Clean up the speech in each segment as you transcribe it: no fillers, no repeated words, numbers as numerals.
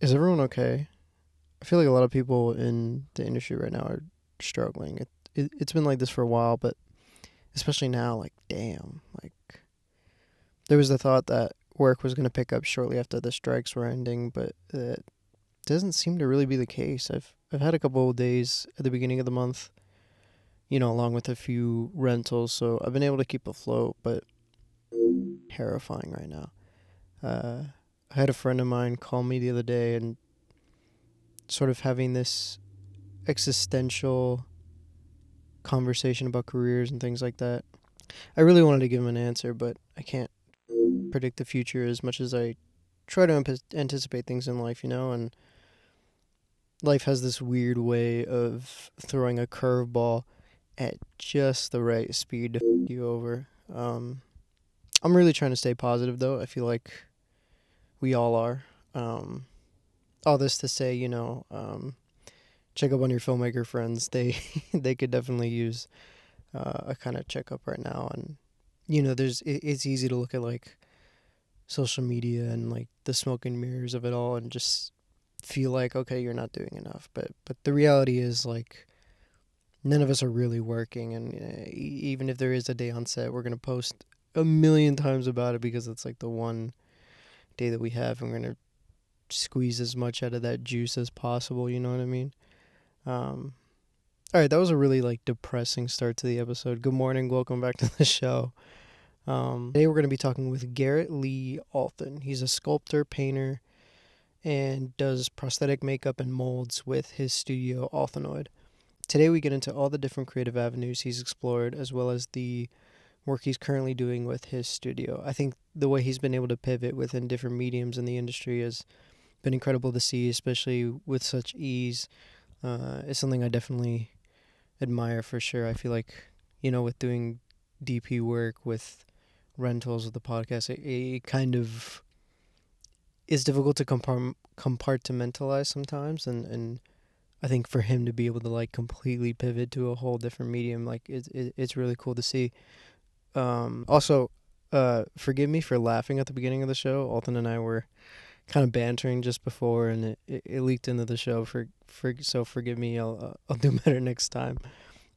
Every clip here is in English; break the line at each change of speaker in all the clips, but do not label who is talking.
Is everyone okay? I feel like a lot of people in the industry right now are struggling. It's been like this for a while, but especially now, like, damn. Like, there was the thought that work was going to pick up shortly after the strikes were ending, but it doesn't seem to really be the case. I've had a couple of days at the beginning of the month, along with a few rentals, so I've been able to keep afloat, but terrifying right now. I had a friend of mine call me the other day and sort of having this existential conversation about careers and things like that. I really wanted to give him an answer, but I can't predict the future as much as I try to anticipate things in life, and life has this weird way of throwing a curveball at just the right speed to f you over. I'm really trying to stay positive, though. I feel like we all are. All this to say, check up on your filmmaker friends. They they could definitely use a kind of checkup right now. And it's easy to look at like social media and like the smoke and mirrors of it all and just feel like, okay, you're not doing enough. But the reality is, like, none of us are really working, and even if there is a day on set, we're gonna post a million times about it because it's like the one day that we have, and we're gonna squeeze as much out of that juice as possible. You know what I mean? All right, that was a really like depressing start to the episode. Good morning, welcome back to the show. Today we're going to be talking with Garrett Lee Althen. He's a sculptor, painter, and does prosthetic makeup and molds with his studio Althenoid. Today we get into all the different creative avenues he's explored, as well as the work he's currently doing with his studio. I think the way he's been able to pivot within different mediums in the industry has been incredible to see, especially with such ease. It's something I definitely admire for sure. I feel like, with doing DP work, with rentals, with the podcast, it kind of is difficult to compartmentalize sometimes, and I think for him to be able to like completely pivot to a whole different medium, like it's really cool to see. Also, forgive me for laughing at the beginning of the show. Alton and I were kind of bantering just before, and it leaked into the show. So forgive me. I'll do better next time.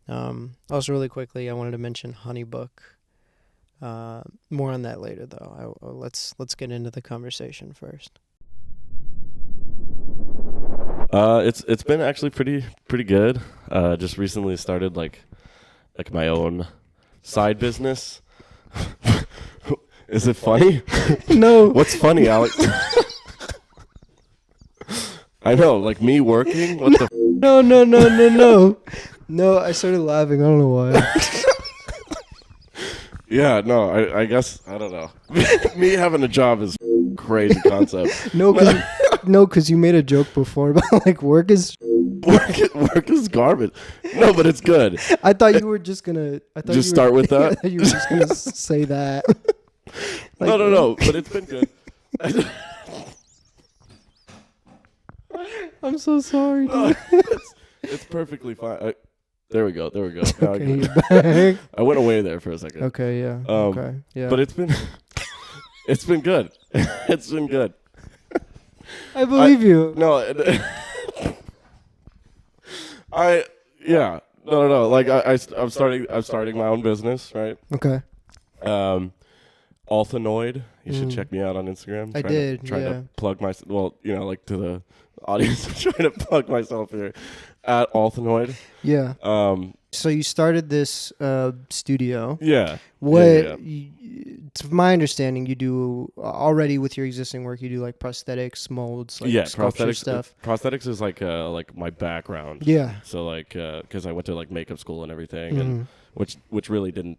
Also, really quickly, I wanted to mention Honeybook. More on that later, though. Let's get into the conversation first.
It's been actually pretty good. Just recently started like my own side business. Is it funny?
No.
What's funny, Alex? I know, like me working. What the?
No. No, I started laughing. I don't know why.
Yeah, no. I guess I don't know. Me having a job is crazy concept.
No, because you made a joke before about like work is
garbage. No, but it's good.
I thought you were just gonna.
Start with that.
I thought you were just gonna say that.
Like, no. But it's been good.
I'm so sorry.
No, it's perfectly fine. There we go.
Okay, you're back.
I went away there for a second.
Okay, yeah. Okay, yeah.
But it's been good. It's been good.
I believe you.
No, No. Like I'm starting my own business, right?
Okay.
Althenoid. You should check me out on Instagram. Trying to plug myself. Well, like to the audience, I'm trying to plug myself here at Althenoid.
Yeah. So you started this studio.
Yeah.
What? To my understanding, you do already with your existing work. You do like prosthetics, molds, like sculpture stuff.
Prosthetics is like my background.
Yeah.
So like, because I went to like makeup school and everything, and which really didn't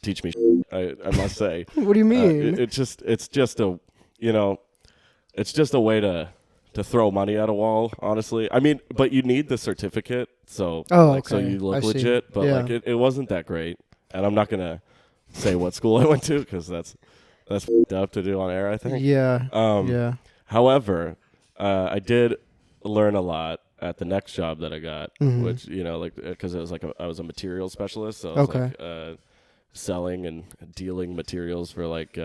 teach me. I must say.
What do you mean?
It's just a way to throw money at a wall. Honestly, I mean, but you need the certificate. So so you look legit. But like it wasn't that great, and I'm not gonna say what school I went to because that's up to do on air, I think.
Yeah.
However, I did learn a lot at the next job that I got, which because it was like I was a material specialist, so I was like selling and dealing materials for like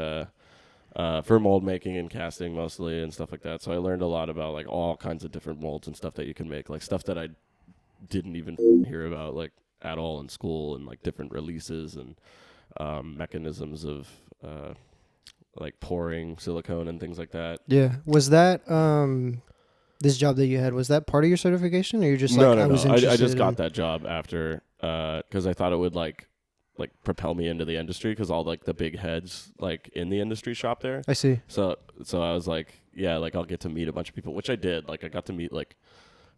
for mold making and casting mostly and stuff like that. So I learned a lot about like all kinds of different molds and stuff that you can make, like stuff that I didn't even hear about like at all in school, and like different releases and mechanisms of like pouring silicone and things like that.
Yeah. Was that this job that you had, was that part of your certification, or you're just like,
no,
I was interested
I just got that job after because I thought it would like propel me into the industry, because all like the big heads like in the industry shop there.
I see.
So I was like, yeah, like I'll get to meet a bunch of people, which I did. Like I got to meet like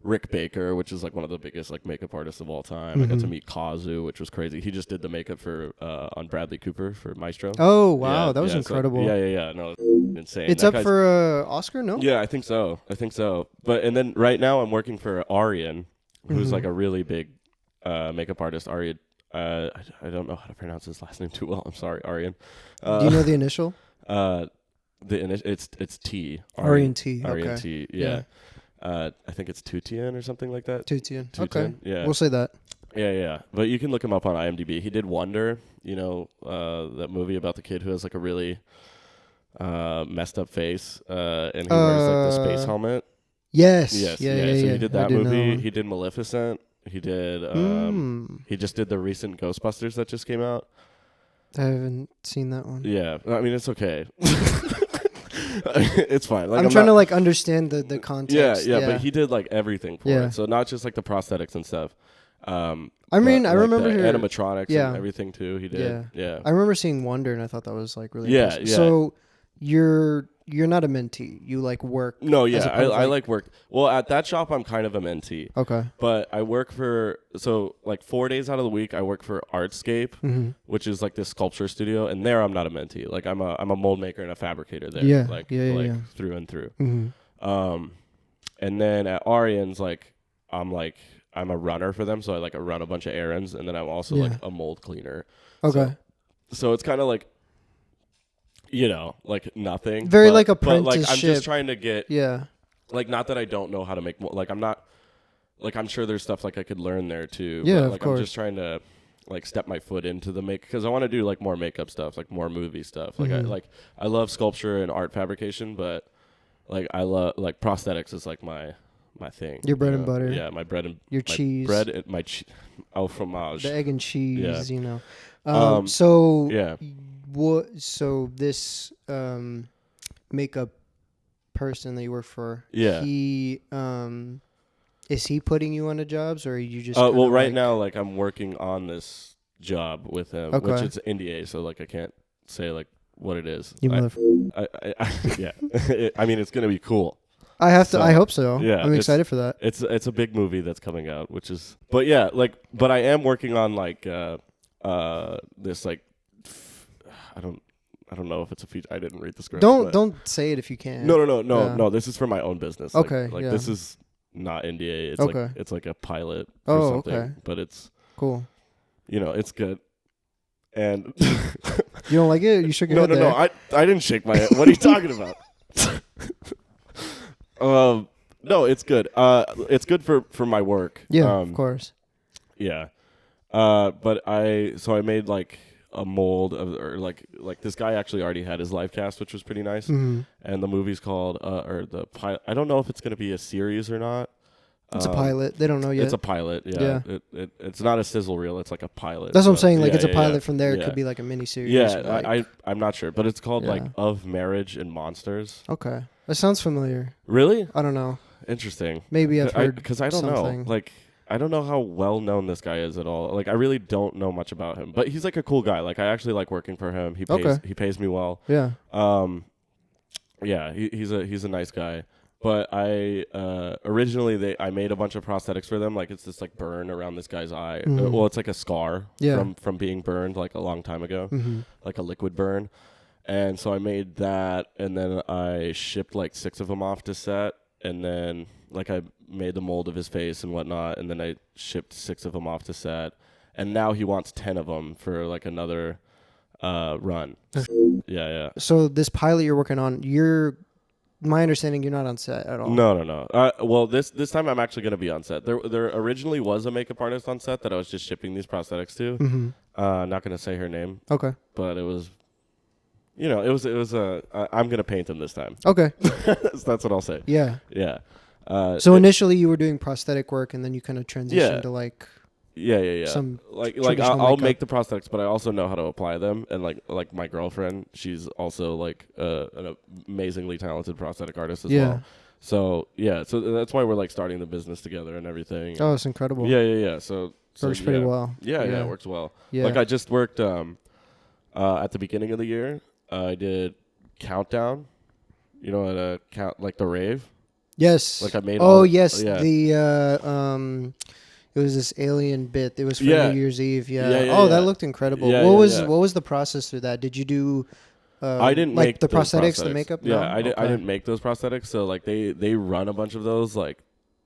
Rick Baker, which is like one of the biggest like makeup artists of all time. I got to meet Kazu, which was crazy. He just did the makeup for on Bradley Cooper for Maestro.
Oh wow, that was incredible.
So, yeah. No, it's insane.
It's up for Oscar, no?
Yeah, I think so. But and then right now I'm working for Aryan, who's like a really big makeup artist. Aryan. I don't know how to pronounce his last name too well. I'm sorry, Aryan.
Do you know the initial?
It's T.
Aryan T.
Aryan
Okay.
T. Yeah. I think it's Tutian or something like that.
Tutian. Okay.
Yeah.
We'll say that.
Yeah. But you can look him up on IMDb. He did Wonder, that movie about the kid who has like a really messed up face, and he wears like the space helmet.
Yes.
Yeah. So he did that movie. He did Maleficent. He did. He just did the recent Ghostbusters that just came out.
I haven't seen that one.
Yeah, I mean it's okay. It's fine. Like,
I'm trying to like understand the context.
Yeah. But he did like everything for it. So not just like the prosthetics and stuff.
I mean, I remember
the animatronics and everything too. He did. Yeah.
I remember seeing Wonder, and I thought that was like really impressive.
Yeah.
So you're not a mentee. You like work.
No, yeah, I like work. Well, at that shop, I'm kind of a mentee.
Okay.
But I work for, so like 4 days out of the week, I work for Artscape, which is like this sculpture studio, and there I'm not a mentee. Like I'm a mold maker and a fabricator there.
Yeah.
Like through and through. And then at Arian's, like I'm a runner for them, so I run a bunch of errands, and then I'm also like a mold cleaner.
Okay.
So it's kind of like, like nothing.
Very like apprenticeship.
But like I'm just trying to get.
Yeah.
Like not that I don't know how to make. Like I'm not. Like I'm sure there's stuff like I could learn there too.
Yeah,
but, like,
of course.
I'm just trying to like step my foot into the make, because I want to do like more makeup stuff, like more movie stuff. Like I love sculpture and art fabrication, but like I love like prosthetics is like my my thing.
Your bread and butter.
Yeah, my bread and
your cheese.
Bread and my au fromage.
The egg and cheese.
Yeah.
You know. So
yeah.
What? So this makeup person that you work for.
Yeah.
He is he putting you on the jobs, or are you just?
Well, right now, like I'm working on this job with him, which it's NDA, so like I can't say like what it is.
You
yeah. I mean, it's gonna be cool.
I have to. I hope so.
Yeah,
I'm excited for that.
It's a big movie that's coming out, which is. But yeah, but I am working on this I don't know if it's a feature. I didn't read the script.
Don't say it if you can.
No. This is for my own business.
Okay.
This is not NDA. It's it's like a pilot
or
something.
Okay.
But it's
cool.
It's good. And
you don't like it? You shook your head there.
No. I didn't shake my head. What are you talking about? No, it's good. It's good for my work.
Yeah, of course.
Yeah. But I made like a mold of, or like this guy actually already had his live cast, which was pretty nice.
Mm-hmm.
And the movie's called or the pilot. I don't know if it's going to be a series or not.
It's a pilot. They don't know yet.
It's a pilot. Yeah. It's not a sizzle reel. It's like a pilot.
That's what I'm saying. Like it's a pilot. From there, it could be like a mini series.
Yeah, I'm not sure, but it's called like Of Marriage and Monsters.
Okay, that sounds familiar.
Really?
I don't know.
Interesting.
Maybe I've heard
because I don't
something.
know. Like I don't know how well known this guy is at all. Like I really don't know much about him, but he's like a cool guy. Like I actually like working for him. He pays me well.
Yeah.
Yeah. He's a nice guy. But I originally I made a bunch of prosthetics for them. Like it's this like burn around this guy's eye. Well, it's like a scar from being burned like a long time ago, like a liquid burn. And so I made that, and then I shipped like 6 of them off to set, and then like I made the mold of his face and whatnot, and then I shipped 6 of them off to set, and now he wants 10 of them for like another run. Yeah.
So this pilot you're working on, my understanding, you're not on set at all.
No. Well, this time I'm actually going to be on set. There originally was a makeup artist on set that I was just shipping these prosthetics to.
Mm-hmm.
Not going to say her name.
Okay.
But it was it was I'm gonna paint him this time.
Okay.
That's what I'll say.
Yeah.
Yeah.
So initially you were doing prosthetic work, and then you kind of transitioned to like.
Yeah.
Some
like I'll make the prosthetics, but I also know how to apply them. And like my girlfriend, she's also like an amazingly talented prosthetic artist as well. So so that's why we're like starting the business together and everything.
Oh, it's incredible.
Yeah. So
works pretty well.
Yeah, it works well.
Yeah.
Like I just worked at the beginning of the year. I did Countdown. At a like the rave.
Yes.
Like I made.
Yes. Yeah. It was this alien bit. It was for New Year's Eve. Yeah. That looked incredible. What was the process through that? Did you do?
I didn't
like
make
the prosthetics, the makeup.
Yeah,
no?
I didn't make those prosthetics. So like they run a bunch of those like.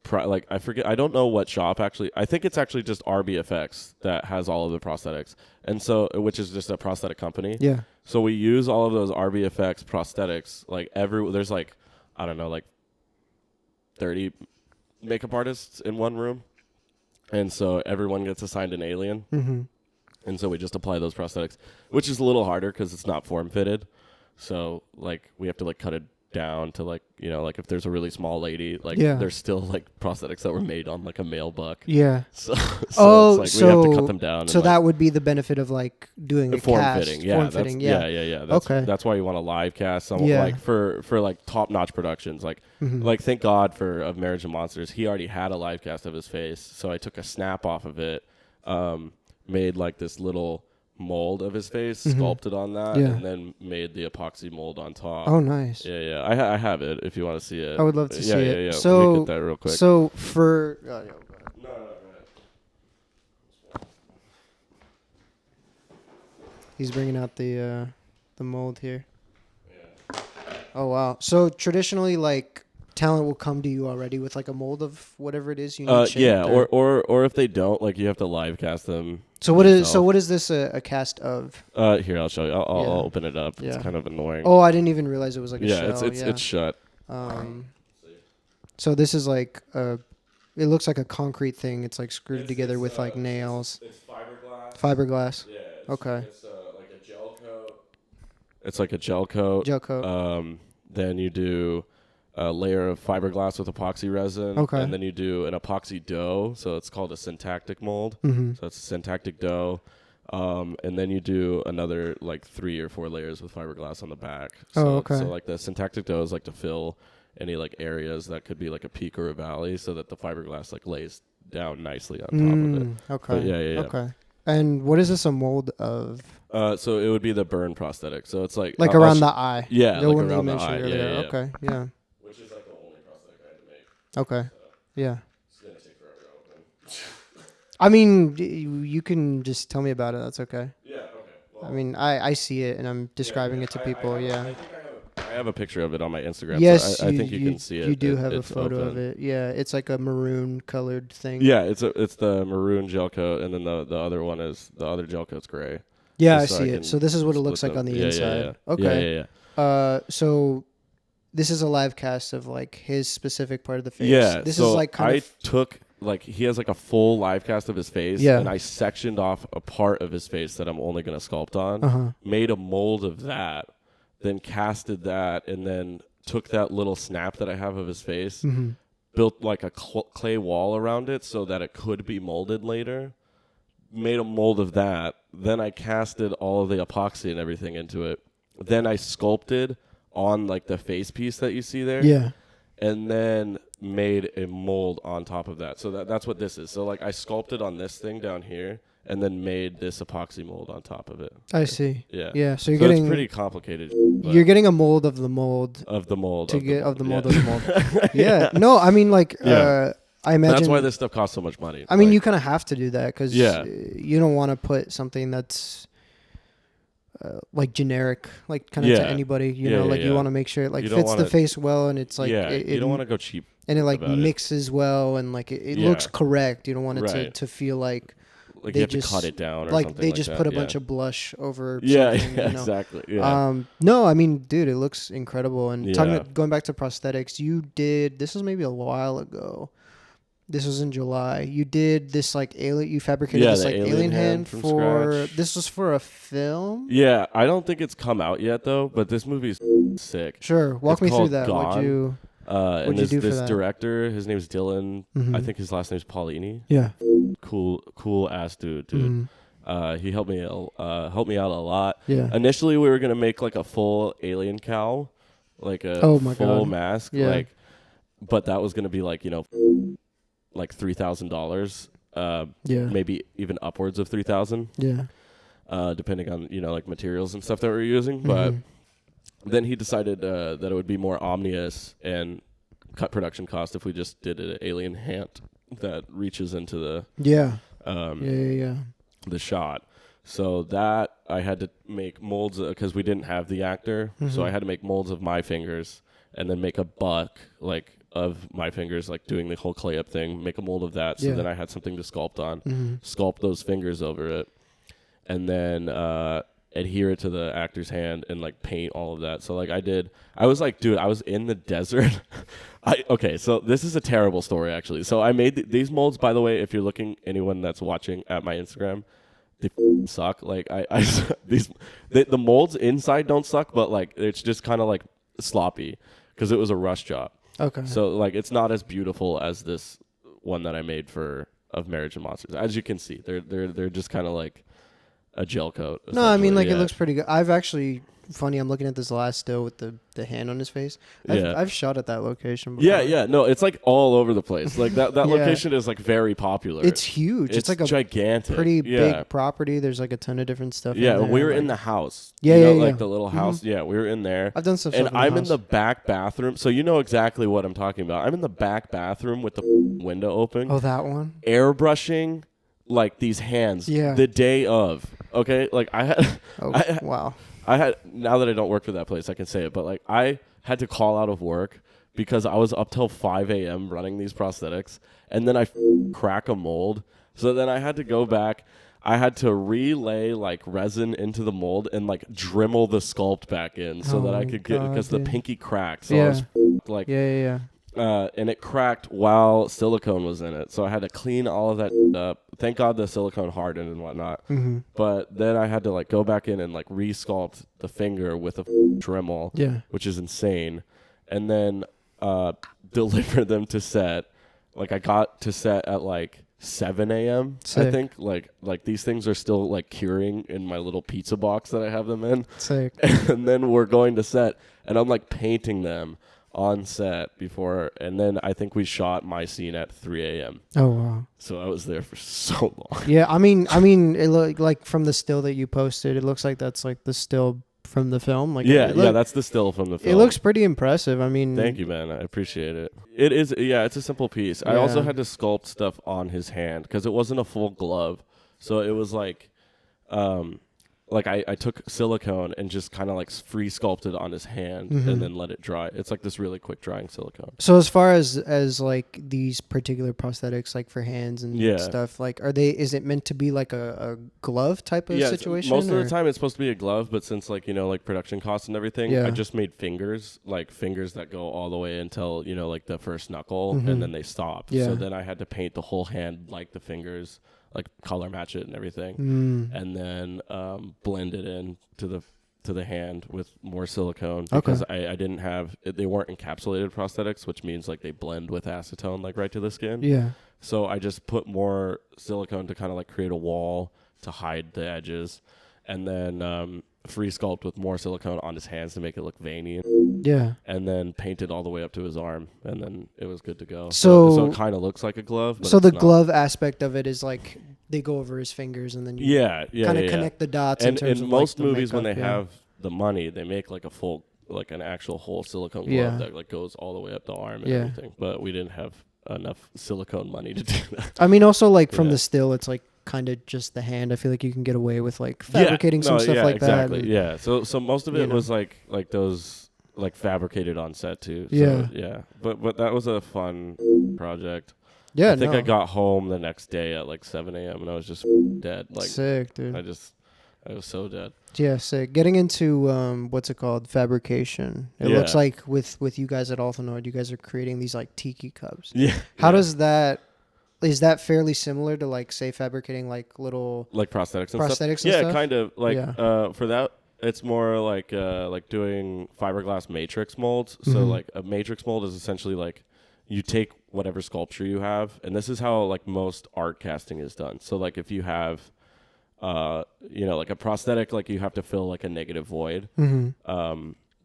I forget. I don't know what shop actually. I think it's actually just RBFX that has all of the prosthetics, and so which is just a prosthetic company.
Yeah.
So we use all of those RBFX prosthetics. Like there's like I don't know, like 30 makeup artists in one room, and so everyone gets assigned an alien.
Mm-hmm.
And so we just apply those prosthetics, which is a little harder because it's not form fitted. So like we have to like cut it down to like like if there's a really small lady, like there's still like prosthetics that were made on like a male buck.
Yeah.
So it's like we have to cut them down.
So that would be the benefit of like doing a
form
cast.
fitting. Yeah.
Form fitting. Yeah.
That's why you want a live cast. Like for like top notch productions. Like like thank God for Of Marriage and Monsters. He already had a live cast of his face, so I took a snap off of it. Made like this little mold of his face, sculpted on that, and then made the epoxy mold on top.
Oh, nice.
Yeah. I have it if you want to see it.
I would love to see it.
Yeah.
So,
let me get that real quick.
So for
No, go ahead.
He's bringing out the mold here. Yeah. Oh wow. So traditionally, like talent will come to you already with like a mold of whatever it is you need.
Yeah, or if they don't, like you have to live cast them.
So what is this a cast of?
Here I'll show you. I'll open it up. It's kind of annoying.
Oh, I didn't even realize it was like a shell.
It's shut.
So this is like it looks like a concrete thing. It's like screwed together with like nails.
It's fiberglass.
Fiberglass.
Yeah.
Okay.
It's like a gel coat. It's like a gel coat.
Gel coat.
Then you do a layer of fiberglass with epoxy resin.
Okay.
And then you do an epoxy dough. So it's called a syntactic mold.
Mm-hmm.
So it's a syntactic dough. And then you do another like 3 or 4 layers with fiberglass on the back. So,
okay.
So like the syntactic dough is like to fill any like areas that could be like a peak or a valley, so that the fiberglass like lays down nicely on top of it.
Okay.
But yeah.
Okay. And what is this a mold of?
So it would be the burn prosthetic. So it's like
around the eye.
Yeah,
the
like
one
around
you
the
mentioned
eye.
earlier.
Yeah.
Okay. Yeah.
Which is like the only prosthetic I had to make.
Okay.
So
yeah.
It's gonna take forever to open.
I mean, you can just tell me about it. That's okay.
Yeah. Okay. Well,
I mean, I see it and I'm describing it to people.
I have a picture of it on my Instagram.
Yes,
so I think you can see it.
You do have a photo of it. Yeah, it's like a maroon colored thing.
Yeah, it's the maroon gel coat, and then the other one is the other gel coat's gray.
Yeah, I see it. So this is what it looks like on the inside.
Yeah.
Okay. Yeah. So this is a live cast of like his specific part of the face.
Yeah.
This
so
is like
I took like he has like a full live cast of his face, and I sectioned off a part of his face that I'm only gonna sculpt on. Made a mold of that. Then casted that, and then took that little snap that I have of his face, built like a clay wall around it so that it could be molded later. Made a mold of that. Then I casted all of the epoxy and everything into it. Then I sculpted on like the face piece that you see there.
Yeah.
And then made a mold on top of that. So that's what this is. So like I sculpted on this thing down here, and then made this epoxy mold on top of it.
I see.
Yeah.
Yeah. So you're getting
it's pretty complicated.
You're getting a mold of the mold
of the mold
to get of the mold of the mold. Yeah. No, I mean like I imagine
that's why this stuff costs so much money.
I mean, you kind of have to do that because you don't want to put something that's like generic, like kind of to anybody. You know, like you want to make sure it like fits the face well, and it's like
you don't want to go cheap,
and it like mixes well, and like it looks correct. You don't want it to feel like
you have to cut it down, or
like
something
they
like
just
that.
put a bunch of blush over.
Yeah,
you know?
Exactly. Yeah.
No, I mean, dude, it looks incredible. And going back to prosthetics, you did this was maybe a while ago. This was in July. You did this like alien. You fabricated this like alien hand
from
for.
Scratch.
This was for a film.
Yeah, I don't think it's come out yet though, but this movie's sick.
Sure, walk me through that.
Gone.
What'd you do for
this
that?
director, his name's Dylan.
Mm-hmm.
I think his last name's Paulini.
Yeah.
Cool ass dude. Mm-hmm. He helped me out a lot.
Yeah.
Initially, we were gonna make like a full alien cowl, like a full mask.
Yeah.
Like, but that was gonna be like like $3,000. Maybe even upwards of 3,000.
Yeah.
Depending on like materials and stuff that we're using, but. Then he decided that it would be more omnious and cut production cost if we just did an alien hand that reaches into the the shot. So that I had to make molds because we didn't have the actor, so I had to make molds of my fingers and then make a buck like of my fingers, like doing the whole clay up thing. Make a mold of that, so then I had something to sculpt on. Sculpt those fingers over it, and then. Adhere it to the actor's hand and like paint all of that. So like I was like, dude, I was in the desert. Okay, so this is a terrible story actually. So I made these molds, by the way, if you're looking, anyone that's watching at my Instagram, they suck. Like the molds inside don't suck, but like it's just kind of like sloppy because it was a rush job.
Okay.
So like it's not as beautiful as this one that I made of Marriage and Monsters. As you can see, they're just kind of like a gel coat.
No, I mean, like, it looks pretty good. I've actually, funny, I'm looking at this last still with the hand on his face. I've shot at that location before.
Yeah. No, it's like all over the place. Like that location is like very popular.
It's huge. It's like a
gigantic,
pretty big property. There's like a ton of different stuff.
Yeah,
in there.
we were in the house. Like the little house. Yeah, we were in there.
I've done some
stuff.
And
I'm in the back bathroom, so you know exactly what I'm talking about. I'm in the back bathroom with the window open.
Oh, that one.
Airbrushing like these hands. The day of. Okay, like I had.
Wow.
I had, now that I don't work for that place, I can say it, but like I had to call out of work because I was up till 5 a.m. running these prosthetics, and then I crack a mold. So then I had to go back. I had to relay like resin into the mold and like Dremel the sculpt back in so that I could get, because the pinky cracked. So I was like, and it cracked while silicone was in it. So I had to clean all of that up. Thank God the silicone hardened and whatnot. But then I had to like go back in and like re-sculpt the finger with a Dremel, which is insane. And then deliver them to set. Like I got to set at like 7 a.m. I think like these things are still like curing in my little pizza box that I have them in.
Sick.
And then we're going to set and I'm like painting them on set before, and then I think we shot my scene at 3 a.m.
Oh wow!
So I was there for so long.
Yeah, I mean, it looked like from the still that you posted, it looks like that's like the still from the film. Like
that's the still from the film.
It looks pretty impressive. I mean,
thank you, man. I appreciate it. It is, it's a simple piece. I also had to sculpt stuff on his hand because it wasn't a full glove, so it was like, I took silicone and just kind of like free sculpted on his hand and then let it dry. It's like this really quick drying silicone.
So as far as like these particular prosthetics, like for hands and stuff, like is it meant to be like a glove type of situation?
Most of the time it's supposed to be a glove, but since like, like production costs and everything, I just made fingers that go all the way until, like the first knuckle and then they stop. So then I had to paint the whole hand like the fingers, like color match it and everything, and then blend it in to the hand with more silicone because I didn't have they weren't encapsulated prosthetics, which means like they blend with acetone like right to the skin.
Yeah.
So I just put more silicone to kind of like create a wall to hide the edges, and then free sculpt with more silicone on his hands to make it look veiny.
Yeah.
And then painted all the way up to his arm, and then it was good to go.
So
it kind of looks like a glove. But
so the glove aspect of it is like they go over his fingers, and then you kind of connect the dots.
And
in terms
in
of
most
like the
movies,
makeup,
when they have the money, they make like a full, like an actual whole silicone glove that like goes all the way up the arm and everything. But we didn't have enough silicone money to do that.
I mean, also like from the still, it's like kind of just the hand. I feel like you can get away with like fabricating some stuff like that.
Yeah. So most of it was like those like fabricated on set too. So, But that was a fun project.
Yeah.
I think I got home the next day at like 7 a.m. and I was just dead. Like
sick, dude.
I was so dead.
Yeah, sick. Getting into what's it called? Fabrication. It looks like with you guys at Althenoid, you guys are creating these like tiki cups.
Yeah.
How does that is that fairly similar to like say fabricating like little
like prosthetics and stuff?
And
yeah,
stuff?
kind of like for that it's more like doing fiberglass matrix molds. So like a matrix mold is essentially like you take whatever sculpture you have, and this is how like most art casting is done. So like if you have like a prosthetic, like you have to fill like a negative void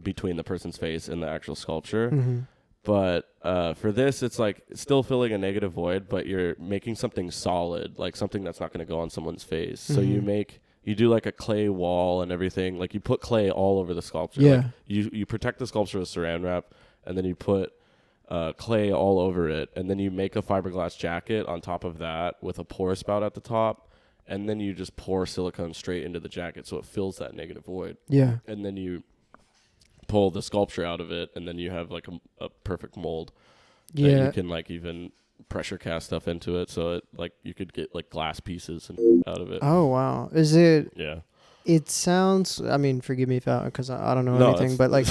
between the person's face and the actual sculpture. But for this, it's like still filling a negative void, but you're making something solid, like something that's not going to go on someone's face. So you do like a clay wall and everything. Like you put clay all over the sculpture.
Yeah.
Like you protect the sculpture with saran wrap, and then you put clay all over it, and then you make a fiberglass jacket on top of that with a pour spout at the top, and then you just pour silicone straight into the jacket so it fills that negative void.
Yeah.
And then you pull the sculpture out of it, and then you have like a perfect mold that you can like even pressure cast stuff into it, so it like you could get like glass pieces and out of it.
Oh wow. Is it?
Yeah.
It sounds, I mean, forgive me if because I don't know anything, but like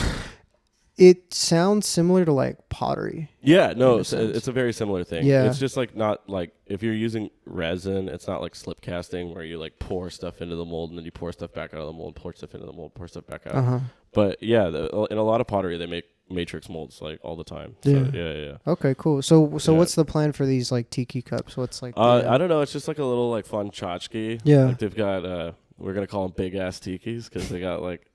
it sounds similar to like pottery.
Yeah, no, it's a very similar thing.
Yeah.
It's just like not like if you're using resin, it's not like slip casting where you like pour stuff into the mold and then you pour stuff back out of the mold, pour stuff into the mold, pour stuff back out. But yeah, in a lot of pottery, they make matrix molds like all the time. So, yeah.
Okay, cool. So what's the plan for these like tiki cups? What's like?
I don't know. It's just like a little like fun tchotchke.
Yeah.
Like they've got we're gonna call them big ass tikis because they got like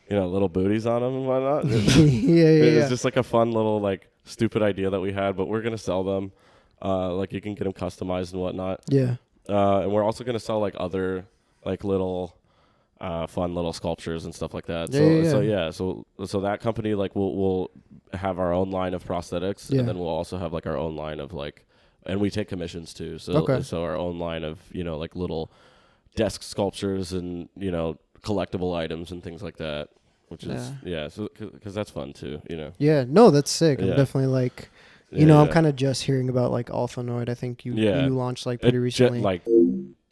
little booties on them and whatnot. It's just like a fun little like stupid idea that we had, but we're gonna sell them. Like you can get them customized and whatnot.
Yeah.
And we're also gonna sell like other like little fun little sculptures and stuff like that. So that company like we'll have our own line of prosthetics, and then we'll also have like our own line of like, and we take commissions too. So our own line of like little desk sculptures and collectible items and things like that, which is so because that's fun too.
Yeah, no, that's sick. I'm definitely like, I'm kind of just hearing about like Alphanoid. I think you launched like pretty recently,
like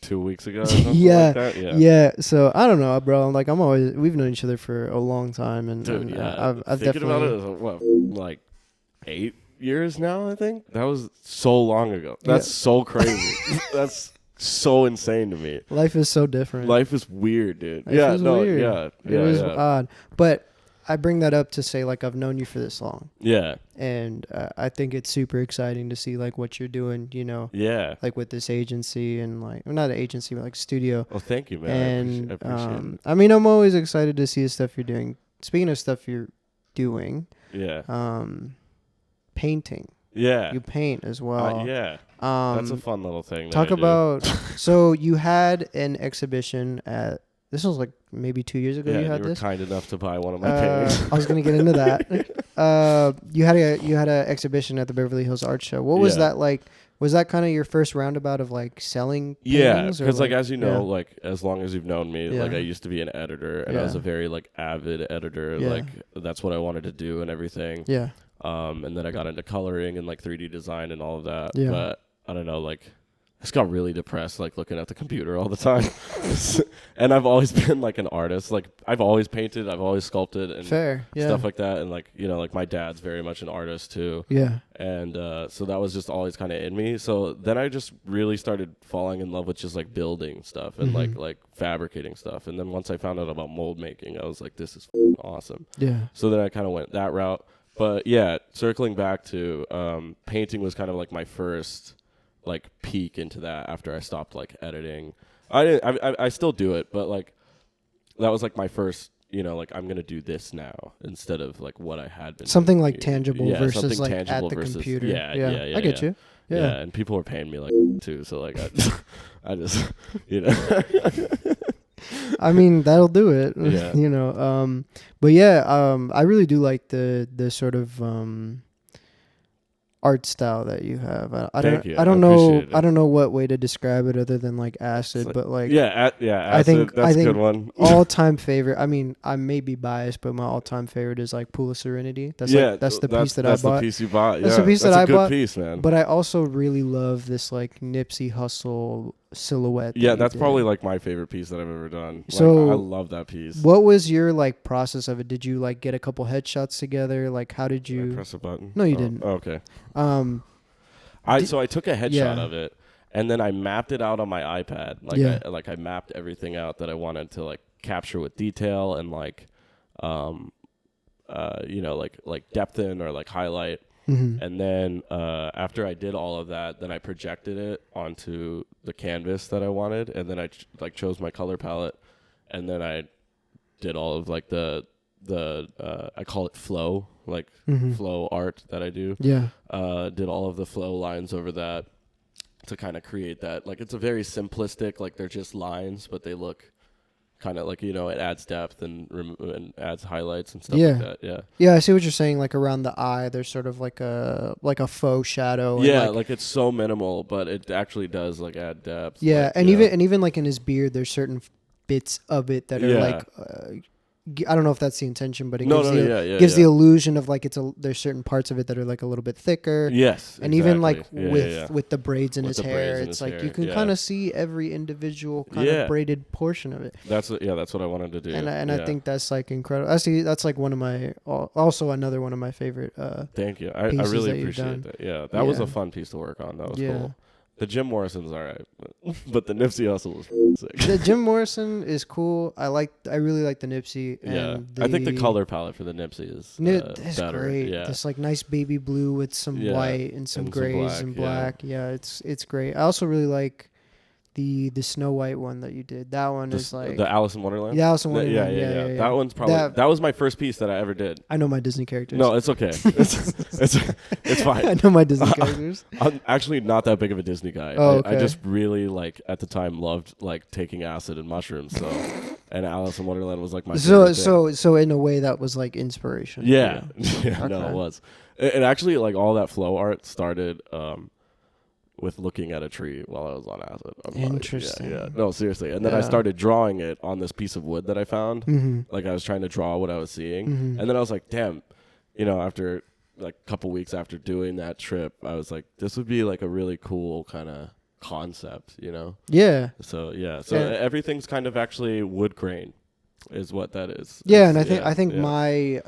2 weeks ago. Or something like that.
Yeah. So I don't know, bro. Like we've known each other for a long time, and,
dude,
I've
thinking about it, what, like 8 years now. I think that was so long ago. That's so crazy. That's so insane to me.
Life is so different.
Life is weird, dude.
Weird.
It
was odd, but I bring that up to say like I've known you for this long.
Yeah.
And I think it's super exciting to see like what you're doing,
Yeah.
like with this agency and like, well, not an agency, but like studio.
Well, thank you, man.
And
I appreciate it.
I mean, I'm always excited to see the stuff you're doing. Speaking of stuff you're doing, painting.
Yeah.
You paint as well.
Yeah. That's a fun little thing.
Talk about, so you had an exhibition at, this was like maybe 2 years ago.
Yeah,
you had
were
this.
Kind enough to buy one of my paintings.
I was gonna get into that. You had an exhibition at the Beverly Hills Art Show. What was that like? Was that kind of your first roundabout of like selling paintings?
Yeah, because like as you know, like as long as you've known me, like I used to be an editor, and I was a very like avid editor. Yeah. Like that's what I wanted to do and everything.
Yeah.
And then I got into coloring and like 3D design and all of that.
Yeah.
But I don't know, like I just got really depressed, like looking at the computer all the time. And I've always been like an artist. Like I've always painted, I've always sculpted and stuff like that. And like, like my dad's very much an artist too.
Yeah.
And so that was just always kind of in me. So then I just really started falling in love with just like building stuff and like fabricating stuff. And then once I found out about mold making, I was like, this is awesome.
Yeah.
So then I kind of went that route. But yeah, circling back to painting was kind of like my first like peek into that after I stopped like editing. I still do it, but like that was like my first, like I'm gonna do this now instead of like what I had been
something
doing.
like tangible versus like
tangible
at the
versus,
computer.
Yeah,
I get you.
Yeah, and people were paying me like too, so like I just
I mean, that'll do it.
Yeah.
But yeah, I really do like the sort of art style that you have. I don't know what way to describe it other than like acid, but like
acid, I think that's a good one.
All-time favorite. I mean, I may be biased, but my all-time favorite is like Pool of Serenity. That's the piece that I bought. That's
the piece you bought.
That's the piece that I bought.
That's a good piece, man.
But I also really love this like Nipsey Hussle silhouette.
Yeah, that's probably like my favorite piece that I've ever done.
So
I love that piece.
What was your like process of it? Did you like get a couple headshots together? Like how did you
press a button?
No, you didn't.
Oh, okay. So I took a headshot of it, and then I mapped it out on my iPad. Like I mapped everything out that I wanted to like capture with detail and like, like depth in or like highlight.
Mm-hmm.
And then after I did all of that, then I projected it onto the canvas that I wanted, and then I chose my color palette, and then I did all of like the I call it flow, like flow art that I do.
Yeah.
Did all of the flow lines over that to kind of create that. Like it's a very simplistic, like they're just lines, but they look kind of like, it adds depth and adds highlights and stuff like that. Yeah.
Yeah, I see what you're saying. Like around the eye, there's sort of like a faux shadow.
Yeah,
and
like it's so minimal, but it actually does like add depth.
Yeah,
like,
even like in his beard, there's certain bits of it that are like. I don't know if that's the intention, but it gives the illusion of like there's certain parts of it that are like a little bit thicker.
Yes,
and even like with the braids in his hair, it's like you can kind of see every individual kind of braided portion of it.
That's what I wanted to do,
and I think that's like incredible. Actually, that's like one of my another one of my favorite.
Thank you, I really appreciate that. Yeah, that was a fun piece to work on. That was cool. The Jim Morrison's all right, but the Nipsey Hussle was sick.
The Jim Morrison is cool. I really like the Nipsey. And
I think the color palette for the Nipsey is better.
Great.
Yeah.
This like nice baby blue with some white and some grays and black. Yeah, it's great. I also really like the Snow White one that you did. That one is like
the Alice in Wonderland.
Yeah, Alice in Wonderland. Yeah.
That one's probably that was my first piece that I ever did.
I know my Disney characters.
No, it's okay. It's fine.
I know my Disney characters.
I'm actually not that big of a Disney guy.
Oh, okay.
I just really like at the time loved like taking acid and mushrooms. So, and Alice in Wonderland was like my favorite thing.
So in a way that was like inspiration.
Yeah, no, it was. It actually like all that flow art started. With looking at a tree while I was on acid.
Interesting.
Yeah. No, seriously. And then I started drawing it on this piece of wood that I found.
Mm-hmm.
Like I was trying to draw what I was seeing.
Mm-hmm.
And then I was like, damn, after like a couple weeks after doing that trip, I was like, this would be like a really cool kind of concept,
Yeah.
So, everything's kind of actually wood grain is what that is.
Yeah, and I think my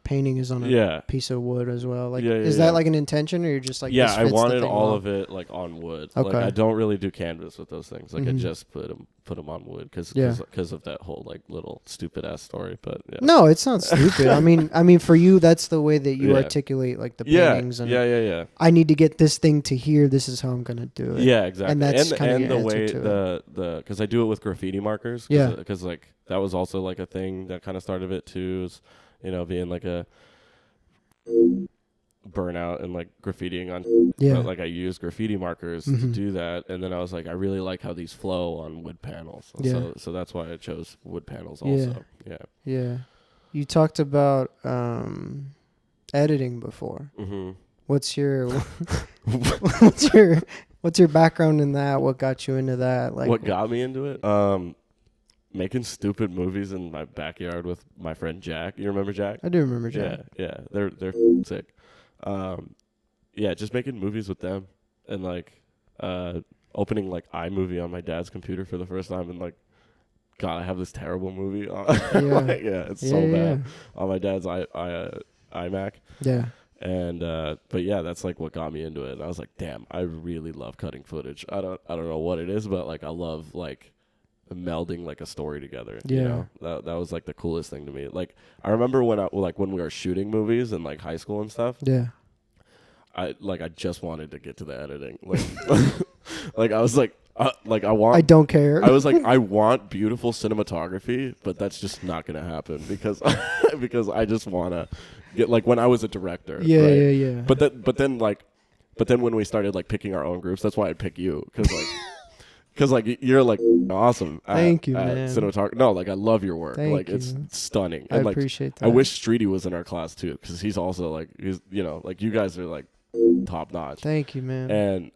painting is on a piece of wood as well. Like, is that like an intention, or you're just like?
Yeah, I wanted all of it like on wood.
Okay.
Like I don't really do canvas with those things. Like I just put them on wood because of that whole like little stupid ass story. But
no, it's not stupid. I mean, for you, that's the way that you articulate like the paintings.
Yeah.
I need to get this thing to here. This is how I'm gonna do it.
Yeah, exactly.
And that's
and the way the because I do it with graffiti markers. Because like that was also like a thing that kind of started it too. Is, being like a burnout and like graffitiing on but like I use graffiti markers to do that, and then I was like, I really like how these flow on wood panels. So that's why I chose wood panels also.
Yeah. You talked about editing before.
Mm-hmm.
What's your background in that? What got you into that? Like,
what got me into it? Making stupid movies in my backyard with my friend Jack. You remember Jack?
I do remember Jack.
Yeah. They're sick. Just making movies with them, and like opening like iMovie on my dad's computer for the first time, and like, God, I have this terrible movie on. It's so bad on my dad's iMac.
Yeah.
And but that's like what got me into it. And I was like, damn, I really love cutting footage. I don't know what it is, but like I love like melding like a story together. That was like the coolest thing to me. Like I remember when we were shooting movies in like high school and stuff. I just wanted to get to the editing. Like like I was like I
don't care.
I was like, I want beautiful cinematography, but that's just not gonna happen because I just wanna get like when I was a director.
Yeah.
But then when we started like picking our own groups, that's why I pick you because like you're like awesome.
Thank you, man.
Cinematography. No, like I love your work.
Thank
like
you.
It's stunning.
I appreciate that.
I wish Streety was in our class too, because he's also like like you guys are like top notch.
Thank you, man.
And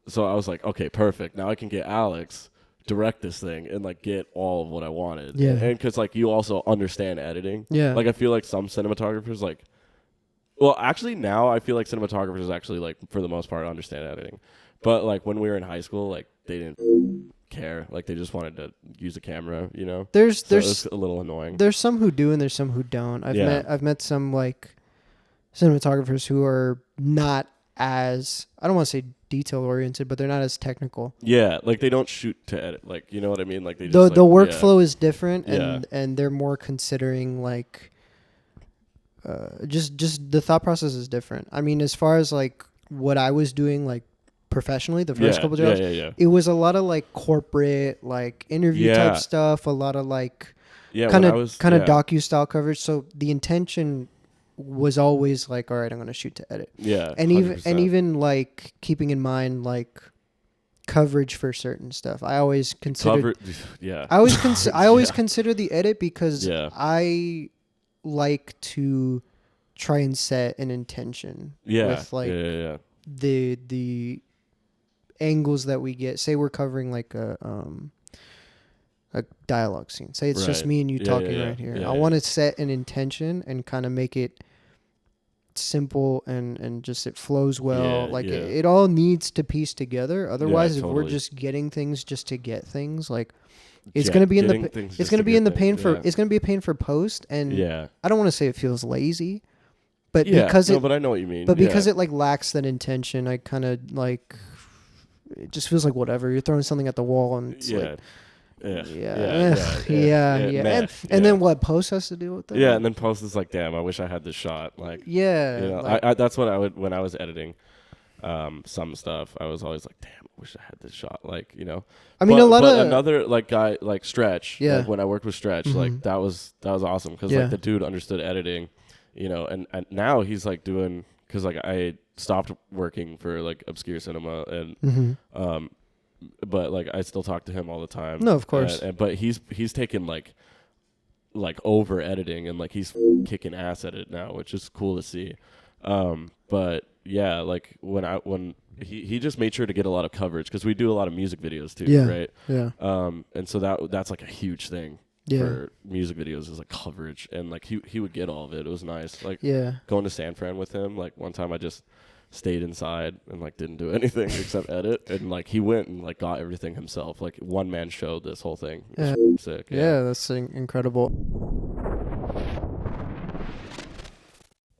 so I was like, okay, perfect. Now I can get Alex direct this thing and like get all of what I wanted.
Yeah.
And because like you also understand editing.
Yeah.
Like I feel like some cinematographers like, well, actually now I feel like cinematographers actually like for the most part understand editing. But like when we were in high school, like they didn't care. Like they just wanted to use a camera,
There's
it's a little annoying.
There's some who do and there's some who don't. I've met some like cinematographers who are not as, I don't want to say detail oriented, but they're not as technical.
Yeah, like they don't shoot to edit. Like, you know what I mean? Like they
The
just
the workflow is different, and they're more considering like just the thought process is different. I mean, as far as like what I was doing like professionally, the first couple jobs, it was a lot of like corporate like interview type stuff, a lot of like kind of docu style coverage. So the intention was always like, all right, I'm going to shoot to edit.
Yeah.
And
100%.
even like keeping in mind like coverage for certain stuff. I always considered I always consider the edit because I like to try and set an intention with like the angles that we get. Say we're covering like a dialogue scene. Say it's just me and you talking right here. I want to set an intention and kind of make it simple and just it flows well. It all needs to piece together. Otherwise, if we're just getting things just to get things, like it's going to be it's going to be a pain for post. And I don't want to say it feels lazy, but but
I know what you mean.
But because it like lacks that intention, I kind of like it just feels like whatever. You're throwing something at the wall and it's like. And then what post has to do with that?
Yeah, and then post is like, damn, I wish I had this shot. Like, I that's what I would when I was editing some stuff. I was always like, damn, I wish I had this shot. Like,
I mean,
another like guy like Stretch. Yeah, like when I worked with Stretch, like that was awesome because like the dude understood editing, and now he's like doing because like I stopped working for like obscure cinema and but like I still talk to him all the time.
No, of course.
But he's taken like over editing and like he's kicking ass at it now, which is cool to see. But yeah, like when he just made sure to get a lot of coverage because we do a lot of music videos too, right?
Yeah.
And so that's like a huge thing for music videos is like coverage, and like he would get all of it. It was nice. Like going to San Fran with him. Like one time I just stayed inside and like didn't do anything except edit, and like he went and like got everything himself, like one man showed this whole thing. It was sick.
That's incredible.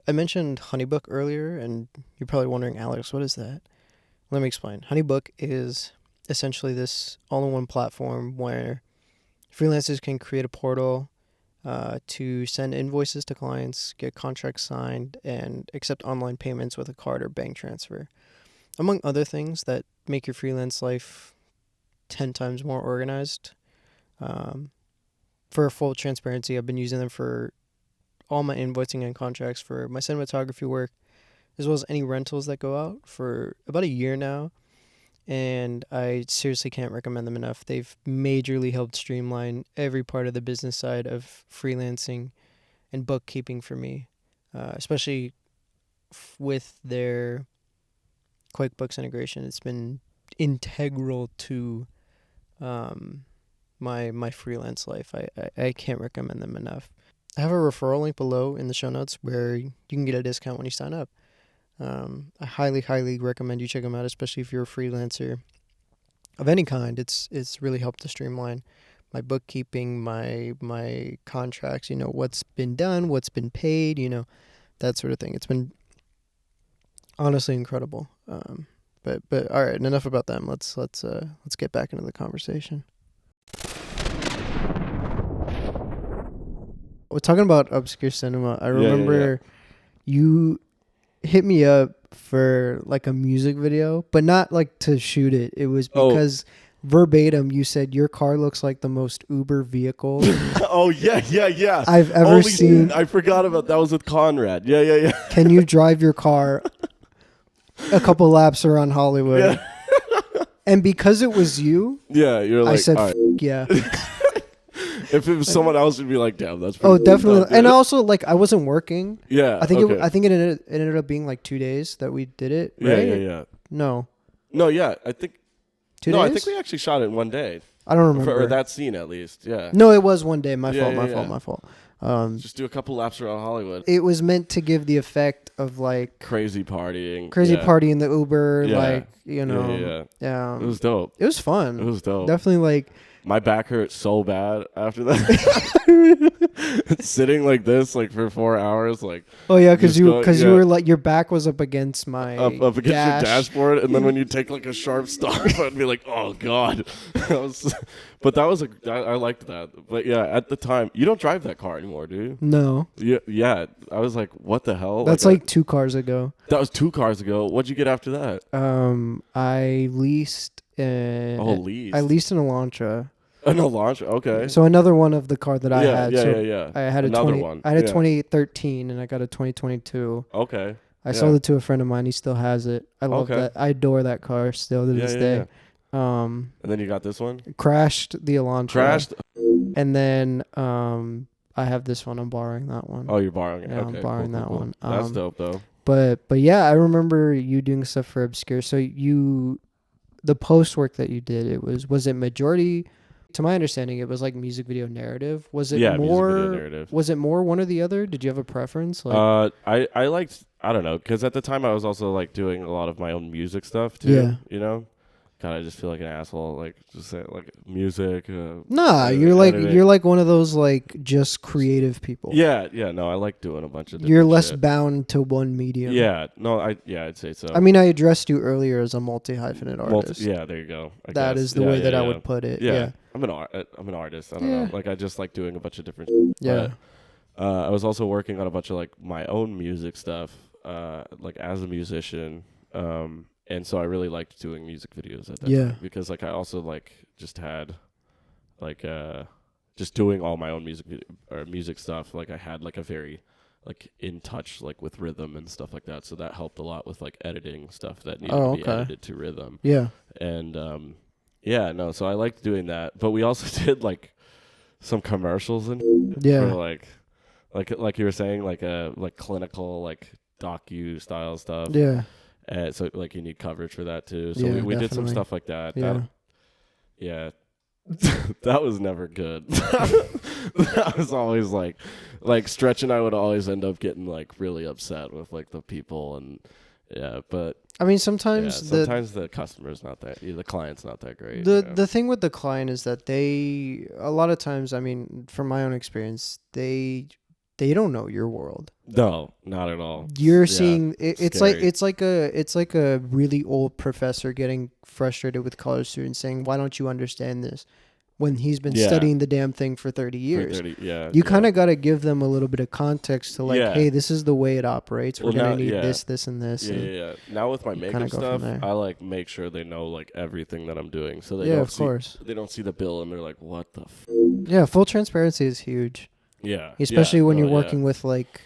I mentioned HoneyBook earlier, and you're probably wondering, Alex, what is that? Let me explain. HoneyBook is essentially this all-in-one platform where freelancers can create a portal to send invoices to clients, get contracts signed, and accept online payments with a card or bank transfer, among other things that make your freelance life 10 times more organized. For full transparency, I've been using them for all my invoicing and contracts for my cinematography work, as well as any rentals that go out for about a year now. And I seriously can't recommend them enough. They've majorly helped streamline every part of the business side of freelancing and bookkeeping for me, especially with their QuickBooks integration. It's been integral to my freelance life. I can't recommend them enough. I have a referral link below in the show notes where you can get a discount when you sign up. I highly, highly recommend you check them out, especially if you're a freelancer of any kind. It's really helped to streamline my bookkeeping, my contracts, what's been done, what's been paid, that sort of thing. It's been honestly incredible. But all right, enough about them. Let's get back into the conversation. We're talking about obscure cinema. I remember you hit me up for like a music video, but not like to shoot it. It was because verbatim you said your car looks like the most Uber vehicle I've ever seen.
I forgot about that. Was with Conrad. Yeah.
Can you drive your car a couple laps around Hollywood? And because it was you,
you're like,
I said,
right.
Yeah.
If it was someone else, you'd be like, damn, that's pretty
definitely.
Dumb,
and also, like, I wasn't working.
Yeah.
I think it ended up being like 2 days that we did it, right?
Yeah.
No,
I think
2 days?
I think we actually shot it in one day.
I don't remember.
Or that scene, at least, yeah.
No, it was one day. My fault.
Just do a couple laps around Hollywood.
It was meant to give the effect of, like...
Crazy partying.
Party in the Uber, like,
Yeah. It was dope.
It was fun.
It was dope.
Definitely, like...
my back hurt so bad after that. Sitting like this, like for 4 hours, like.
Oh yeah, because you were like your back was up against my
up against your dashboard, and then when you take like a sharp stop, I'd be like, oh god. But that was I liked that. But yeah, at the time, you don't drive that car anymore, do you?
No.
Yeah. I was like, what the hell?
That's like 2 cars ago.
That was 2 cars ago. What'd you get after that?
I leased.
Leased.
I leased an Elantra.
An Elantra, okay.
So another one of the car that I had.
Yeah.
I had
another
a
one.
I had a 2013 and I got a 2022.
Okay.
I sold it to a friend of mine. He still has it. I love that. I adore that car still to this day.
And then you got this one?
Crashed the Elantra. And then I have this one. I'm borrowing that one.
Oh, you're borrowing it.
Yeah,
okay.
I'm borrowing that one.
That's dope though.
But yeah, I remember you doing stuff for Obscure. So the post work that you did, was it majority? To my understanding, it was like music video narrative. Was it more? Music video narrative. Was it more one or the other? Did you have a preference?
Like, I liked, I don't know, because at the time I was also like doing a lot of my own music stuff too. Yeah. You know. God, I just feel like an asshole. Like just say like music.
Nah, you're like one of those like just creative people.
Yeah. No, I like doing a bunch of.
You're less bound to one medium.
Yeah. No, I'd say so.
I mean, I addressed you earlier as a multi-hyphenate artist.
Yeah, there you go.
That is the way that I would put it. Yeah.
I'm an artist. I don't know. Like I just like doing a bunch of different.
Yeah.
But, I was also working on a bunch of like my own music stuff, like as a musician. And so I really liked doing music videos at that time because like I also like just had like just doing all my own music stuff. Like I had like a very like in touch like with rhythm and stuff like that. So that helped a lot with like editing stuff that needed to be edited to rhythm. Yeah. And so I liked doing that. But we also did like some commercials and for like you were saying like clinical like docu style stuff. Yeah. So like you need coverage for that too. So we did some stuff like that. Yeah. That was never good. That was always like Stretch and I would always end up getting like really upset with like the people and but
I mean sometimes
the customer's not that, the client's not that great.
The thing with the client is that a lot of times, I mean, from my own experience, they don't know your world.
No, not at all.
You're seeing it's like a really old professor getting frustrated with college students saying, "Why don't you understand this?" When he's been studying the damn thing for 30 years. You kind of got to give them a little bit of context to like, hey, this is the way it operates. We're going to need this, and this.
Yeah. Now with my makeup stuff, I like make sure they know like everything that I'm doing. So they they don't see the bill and they're like, what the
Yeah, full transparency is huge.
Yeah.
Especially when you're working with like,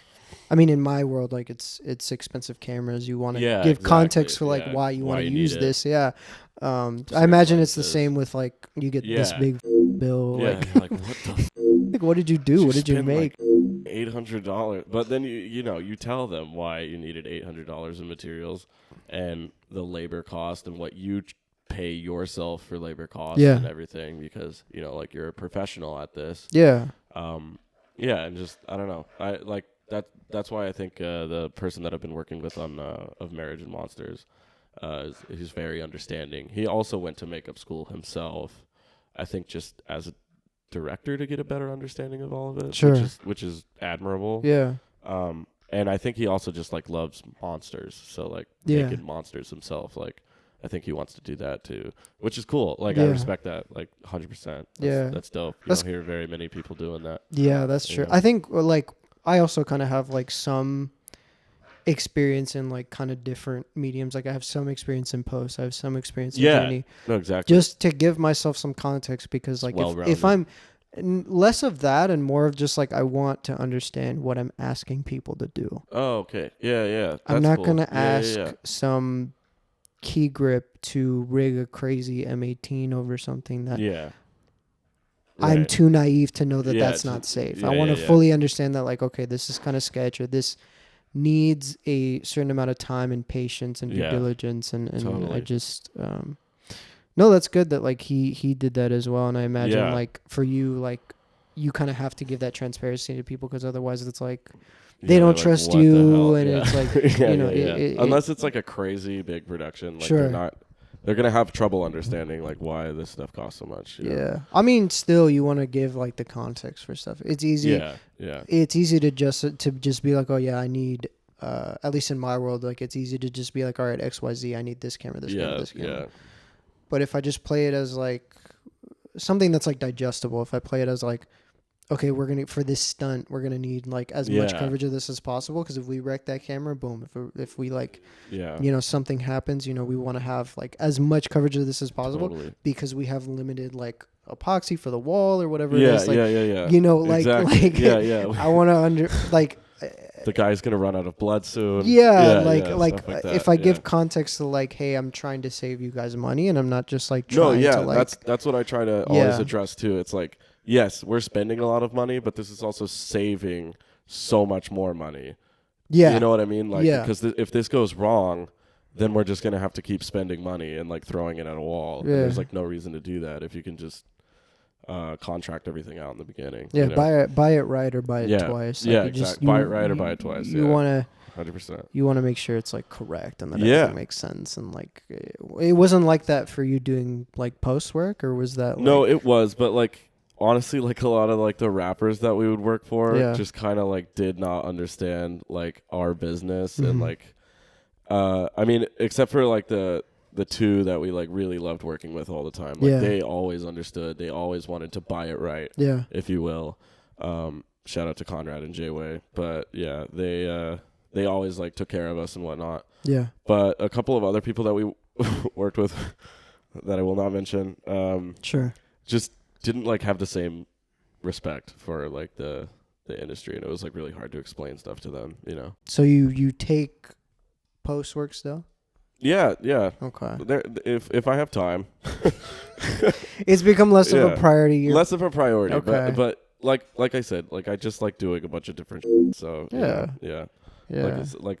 I mean, in my world, like it's expensive cameras. You want to give context for like why you want to use this. Yeah. I imagine it's the same with like you get this big bill.
Yeah. Like what the
like, what did you do? What did you make?
Like $800. But then you tell them why you needed $800 in materials and the labor cost and what you pay yourself for labor costs and everything because like you're a professional at this. Yeah. And just I don't know. I like that. That's why I think the person that I've been working with on Of Marriage and Monsters, he's very understanding. He also went to makeup school himself. I think just as a director to get a better understanding of all of it, which is admirable. Yeah. And I think he also just like loves monsters. So like making monsters himself, like. I think he wants to do that too, which is cool. Like I respect that, like 100%. That's dope. You don't hear very many people doing that.
Yeah, that's true. I think like I also kind of have like some experience in like kind of different mediums. Like I have some experience in post. I have some experience in Journey.
No, exactly.
Just to give myself some context because like if I'm less of that and more of just like I want to understand what I'm asking people to do.
Oh, okay. Yeah. That's
I'm not gonna ask some key grip to rig a crazy M18 over something that I'm too naive to know that that's not safe. I want to fully understand that like, okay, this is kind of sketch or this needs a certain amount of time and patience and due diligence. And totally. I just, no, that's good that like he did that as well. And I imagine like for you, like you kind of have to give that transparency to people because otherwise it's like, they don't trust you, and it's like,
unless it's like a crazy big production, like they're gonna have trouble understanding like why this stuff costs so much.
Yeah, I mean, still, you want to give like the context for stuff. It's easy.
Yeah.
It's easy to just be like, oh yeah, I need. At least in my world, like it's easy to just be like, all right, XYZ, I need this camera, this camera, this camera.
Yeah.
But if I just play it as like something that's like digestible, if I play it as like, okay, for this stunt, we're gonna need like as much coverage of this as possible, because if we wreck that camera, boom. If we like, something happens, we want to have like as much coverage of this as possible, because we have limited like epoxy for the wall or whatever it is. Like,
exactly.
I want to
the guy's gonna run out of blood soon.
Like if I give context to like, hey, I'm trying to save you guys money, and I'm not just like trying to like.
That's what I try to always address too. It's like, yes, we're spending a lot of money, but this is also saving so much more money. Yeah, you know what I mean? Like, because if this goes wrong, then we're just gonna have to keep spending money and like throwing it at a wall. Yeah. And there's like no reason to do that if you can just contract everything out in the beginning.
Yeah, buy it right or buy it twice.
Like exactly. Buy it right or buy it twice.
You want to
100%.
You want to make sure it's like correct and that everything makes sense, and like it wasn't like that for you doing like post work, or was that? Like,
no, it was, but like honestly, like a lot of like the rappers that we would work for just kind of like did not understand like our business and like I mean, except for like the two that we like really loved working with all the time. Like they always understood. They always wanted to buy it right. Yeah. If you will. Shout out to Conrad and J-Way. But yeah, they always like took care of us and whatnot. Yeah. But a couple of other people that we worked with that I will not mention, just didn't like have the same respect for like the industry, and it was like really hard to explain stuff to them, So
you take post work still?
Yeah. Okay. If I have time,
it's become less of a priority.
Less of a priority. Okay. But like I said, like I just like doing a bunch of different shit. So yeah. Like it's like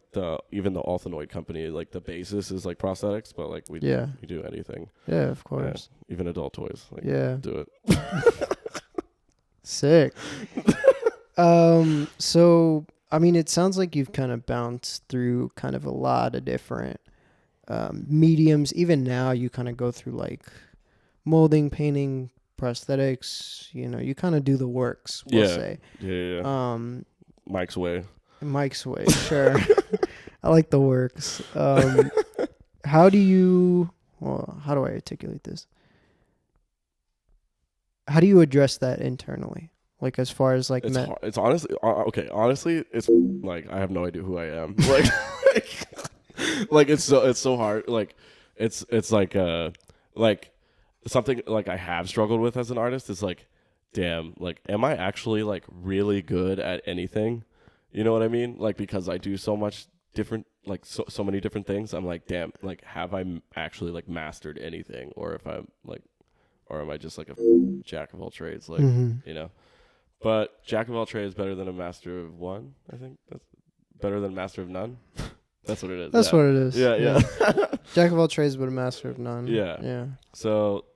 even the Althenoid company, like the basis is like prosthetics, but like we do anything.
Yeah, of course.
Yeah, even adult toys. Like, do it.
Sick. So I mean, it sounds like you've kind of bounced through kind of a lot of different mediums. Even now, you kind of go through like molding, painting, prosthetics. You kind of do the works. We'll say.
Yeah. Mike's way,
sure. I like the works. How do I articulate this? How do you address that internally? Like as far as like
it's honestly okay. Honestly, it's like I have no idea who I am. Like it's so hard. Like it's like something like I have struggled with as an artist is like, damn, like am I actually like really good at anything? You know what I mean? Like because I do so much different, like so many different things. I'm like, damn, like have I actually like mastered anything, or if I'm like, or am I just like a jack of all trades? Like But jack of all trades better than a master of one. I think that's better than master of none. That's what it is.
That's what it is.
Yeah.
Jack of all trades, but a master of none.
Yeah. So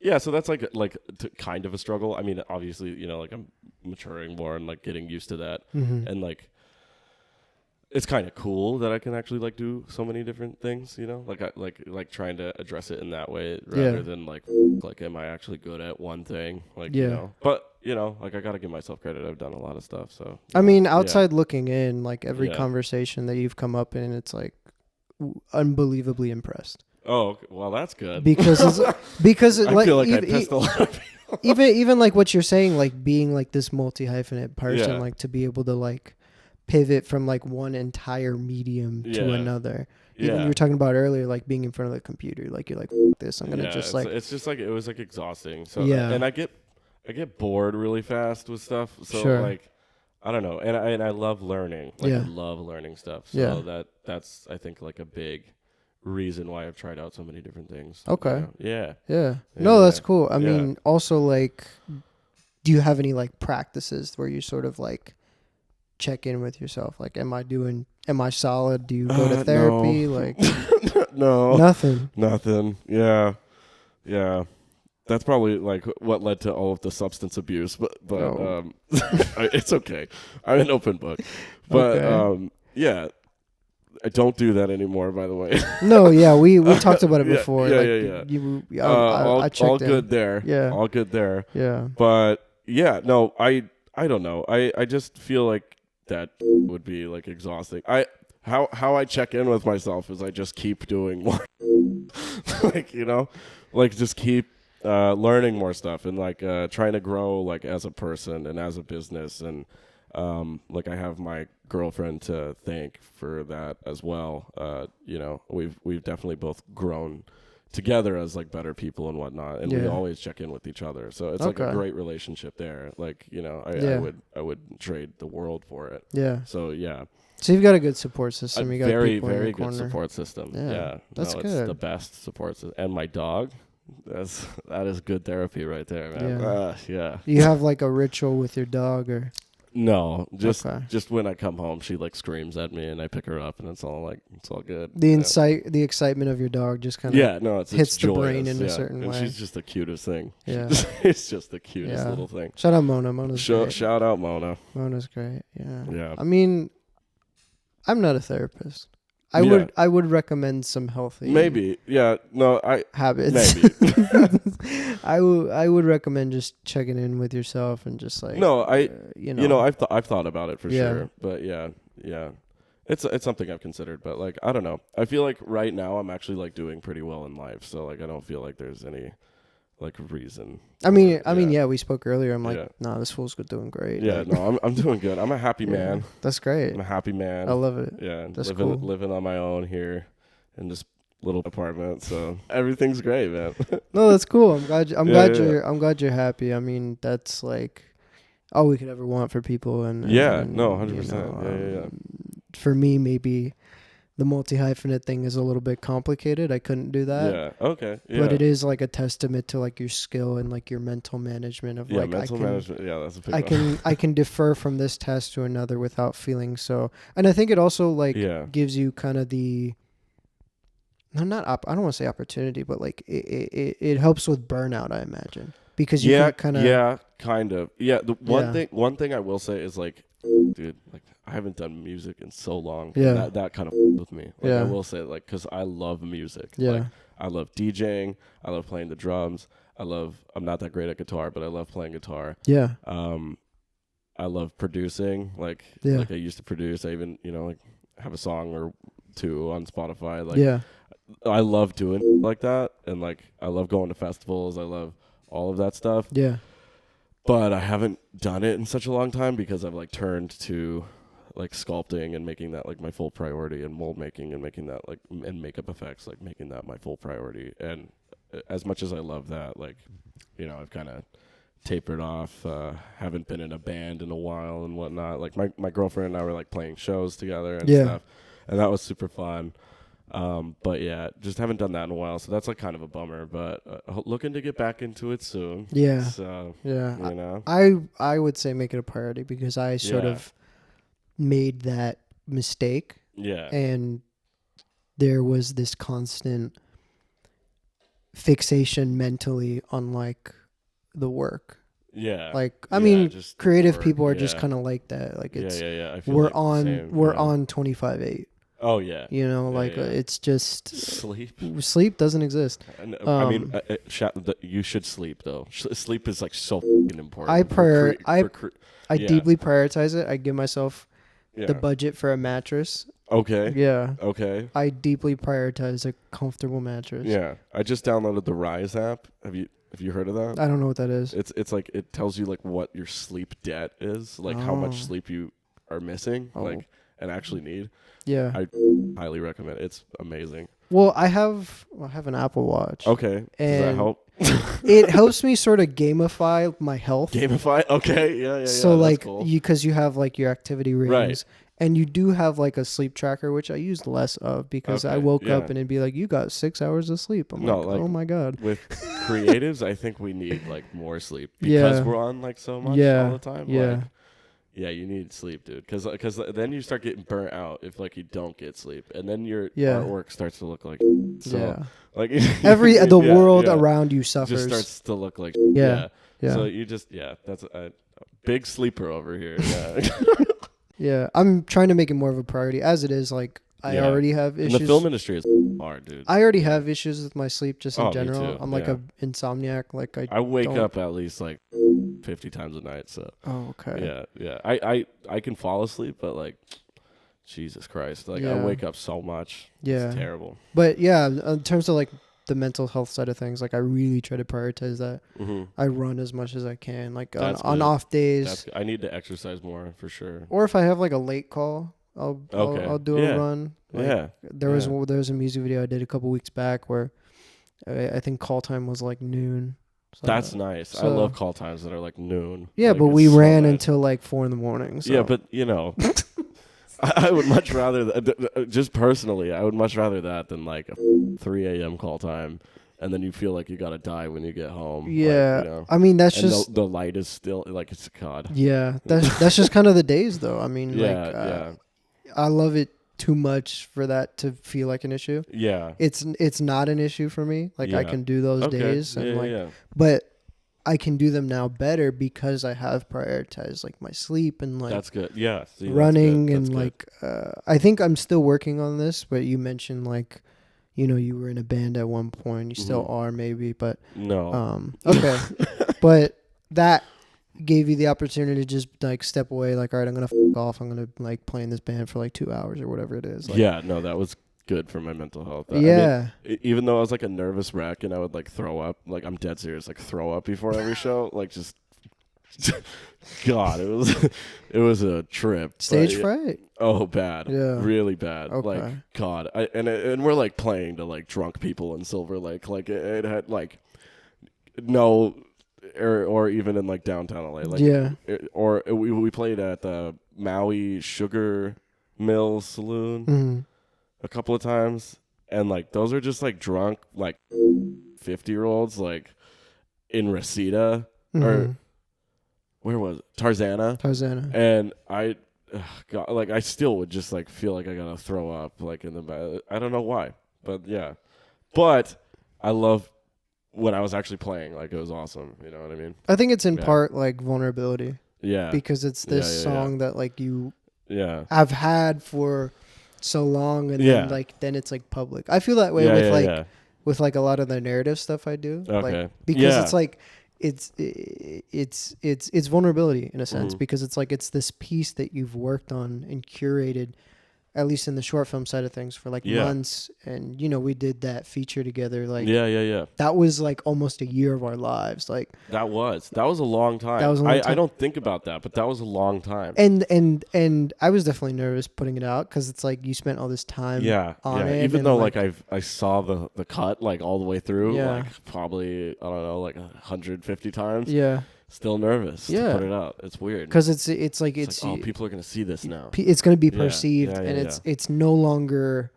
that's like kind of a struggle. I mean, obviously, like I'm maturing more and like getting used to that, and like it's kind of cool that I can actually like do so many different things. Like I like trying to address it in that way rather than like am I actually good at one thing? Like but. Like I gotta give myself credit. I've done a lot of stuff. So
I mean, outside looking in, like every conversation that you've come up in, it's like unbelievably impressed.
Oh, okay. Well, that's good.
Because I
feel like I pissed a lot of people.
even like what you're saying, like being like this multi-hyphenate person, like to be able to like pivot from like one entire medium to another. Even you were talking about earlier, like being in front of the computer, like you're like this. I'm gonna just like
it's just like it was like exhausting. So and I get bored really fast with stuff. So like, I don't know. And I love learning. Like I love learning stuff. So that's I think like a big reason why I've tried out so many different things.
Okay.
Yeah.
No, that's cool. I mean, also like, do you have any like practices where you sort of like check in with yourself? Like, am I solid? Do you go to therapy?
No.
Like,
no,
nothing.
Yeah. That's probably like what led to all of the substance abuse, but it's okay. I'm an open book, but I don't do that anymore, by the way.
No, yeah, we talked about it before.
I
checked
all
in.
good there.
Yeah.
All good there.
Yeah.
But yeah, no, I don't know. I just feel like that would be like exhausting. How I check in with myself is I just keep doing more. Like, like just keep learning more stuff and like trying to grow like as a person and as a business, and like I have my girlfriend to thank for that as well. We've definitely both grown together as like better people and whatnot, and we always check in with each other. So it's like a great relationship there. Like, I would trade the world for it.
Yeah.
So yeah.
So you've got a good support system. You got
very,
people in
very
your
good
corner.
support system. Yeah.
That's good.
It's the best support system. And my dog, that is good therapy right there, man. Yeah.
You have like a ritual with your dog, or?
No, just when I come home, she like screams at me, and I pick her up, and it's all good.
The excitement of your dog just kind of hits the brain in a certain way.
She's just the cutest thing.
Yeah,
it's just the cutest little thing.
Shout out Mona. Mona's great.
Shout out Mona.
Mona's great. Yeah.
Yeah.
I mean, I'm not a therapist. I would recommend some healthy habits.
Maybe.
I would recommend just checking in with yourself and just like
I've thought about it for sure, but yeah, it's something I've considered, but like I don't know. I feel like right now I'm actually like doing pretty well in life, so like I don't feel like there's any like reason.
I mean, we spoke earlier. I'm like, nah, this fool's doing great.
Yeah,
like,
no, I'm doing good. I'm a happy man.
That's great.
I'm a happy man.
I love it.
Yeah,
that's cool.
Living on my own here in this little apartment, so everything's great, man.
No, that's cool. I'm glad you're happy. I mean, that's like all we could ever want for people. And
100%.
For me, maybe the multi-hyphenate thing is a little bit complicated. I couldn't do that.
Yeah. Okay. Yeah.
But it is like a testament to like your skill and like your mental management of like
mental management. Yeah, that's a big one.
I can defer from this task to another without feeling so. And I think it also like gives you kind of the I don't want to say opportunity, but like it helps with burnout, I imagine, because you can kind of
kind of the one thing I will say is like, dude, like I haven't done music in so long.
Yeah.
That kind of with me. Like, I will say, like, because I love music.
Yeah.
Like, I love DJing. I love playing the drums. I'm not that great at guitar, but I love playing guitar.
Yeah.
I love producing. Like I used to produce. I even, like have a song or two on Spotify. Like, I love doing like that. And like, I love going to festivals. I love all of that stuff.
Yeah.
But I haven't done it in such a long time because I've like turned to like sculpting and making that like my full priority, and mold making and making that like, and makeup effects, like making that my full priority. And as much as I love that, like, I've kind of tapered off, haven't been in a band in a while and whatnot. Like my girlfriend and I were like playing shows together and stuff, and that was super fun. But yeah, just haven't done that in a while, so that's like kind of a bummer, but looking to get back into it soon.
Yeah.
So,
I would say make it a priority, because I sort of made that mistake.
Yeah.
And there was this constant fixation mentally on like the work.
Yeah.
Like, I mean, creative people are just kind of like that. Like it's,
I feel
we're
like
on 25/8.
Oh yeah.
It's just
sleep.
Sleep doesn't exist.
I mean, you should sleep though. Sleep is like so important.
I deeply prioritize it. I give myself the budget for a mattress.
Okay.
Yeah.
Okay.
I deeply prioritize a comfortable mattress.
Yeah. I just downloaded the Rise app. Have you heard of that?
I don't know what that is.
It's like it tells you like what your sleep debt is, like how much sleep you are missing, like and actually need.
Yeah.
I highly recommend it. It's amazing.
Well, I have an Apple Watch.
Okay. Does that help?
It helps me sort of gamify my health.
Gamify? Okay. Yeah.
So like
cool.
because you have like your activity rings.
Right.
And you do have like a sleep tracker, which I use less of, because I woke up and it'd be like, you got 6 hours of sleep. I'm like, oh my God.
With creatives, I think we need like more sleep because we're on like so much all the time.
Yeah.
Like, yeah, you need sleep, dude. Because then you start getting burnt out if like you don't get sleep, and then your artwork starts to look like like
the world around you suffers.
Just starts to look like So you just that's a big sleeper over here. Yeah.
Yeah, I'm trying to make it more of a priority. As it is, like I already have issues.
And the film industry is hard, dude.
I already have issues with my sleep just in general.
Me too.
I'm like a insomniac. Like
I wake up at least like 50 times a night. So.
Oh, okay.
Yeah. I can fall asleep, but like, Jesus Christ, like I wake up so much. Yeah. It's terrible.
But yeah, in terms of like the mental health side of things, like I really try to prioritize that. Mm-hmm. I run as much as I can, like on off days.
I need to exercise more for sure.
Or if I have like a late call, I'll do a run. Like, there was a music video I did a couple weeks back where I think call time was like noon.
So, that's nice. So, I love call times that are like noon.
Yeah,
like,
but we ran until like 4 a.m. So.
Yeah, but you know. I would much rather, just personally, I would much rather that than like a 3 a.m. call time, and then you feel like you gotta die when you get home.
Yeah,
like, you know?
I mean that's just
the light is still like it's God.
Yeah, that's just kind of the days though. I mean, I love it too much for that to feel like an issue.
Yeah,
it's not an issue for me. Like I can do those days, and but I can do them now better because I have prioritized like my sleep and like
that's good. Yeah,
running
that's
and like I think I'm still working on this. But you mentioned like, you know, you were in a band at one point. You still are maybe, but
no.
Okay, but that gave you the opportunity to just like step away. Like, all right, I'm gonna off. I'm gonna like play in this band for like 2 hours or whatever it is. Like,
yeah, no, that was good for my mental health.
Yeah.
I mean, even though I was like a nervous wreck and I would like throw up, like I'm dead serious, like throw up before every show, like just God, it was a trip.
Stage fright?
Oh, bad.
Yeah.
Really bad.
Okay.
Like God, and we're like playing to like drunk people in Silver Lake. Like it had like no, or even in like downtown LA. Like we played at the Maui Sugar Mill Saloon.
Mm-hmm.
A couple of times, and like those are just like drunk like 50-year-olds like in Reseda or where was it? Tarzana, and I God, like I still would just like feel like I gotta throw up like in the back. I don't know why, but yeah, but I love when I was actually playing. Like it was awesome. You know what I mean?
I think it's in part like vulnerability.
Yeah,
because it's this song that like you have had for so long, and then it's like public. I feel that way with like a lot of the narrative stuff I do.
Okay.
Like, because it's like it's vulnerability in a sense, because it's like it's this piece that you've worked on and curated, at least in the short film side of things, for like months. And you know, we did that feature together. Like that was like almost a year of our lives. Like
that was a long time. I don't think about that, but that was a long time.
And I was definitely nervous putting it out, because it's like you spent all this time on it.
Even though like I saw the cut like all the way through, like probably I don't know, like 150 times. Yeah. Still nervous to put it out. It's weird
because it's like
oh, people are gonna see this now.
It's gonna be perceived, and it's no longer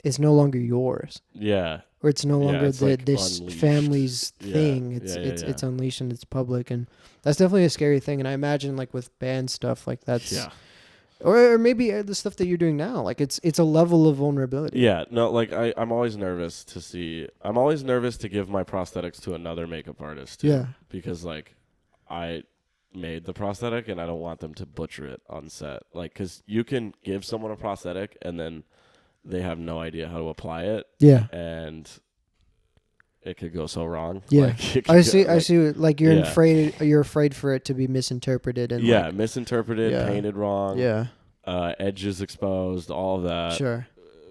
yours.
Yeah,
or it's no longer this unleashed. Family's thing. It's unleashed and it's public, and that's definitely a scary thing. And I imagine like with band stuff, like that's or maybe the stuff that you're doing now, like it's a level of vulnerability.
Yeah, no, like I'm always nervous to give my prosthetics to another makeup artist. Too, because like. I made the prosthetic and I don't want them to butcher it on set. Like, because you can give someone a prosthetic and then they have no idea how to apply it. Yeah. And it could go so wrong.
Yeah. Like, I see. Like you're afraid for it to be misinterpreted. And
misinterpreted, painted wrong. Yeah. Edges exposed, all of that. Sure.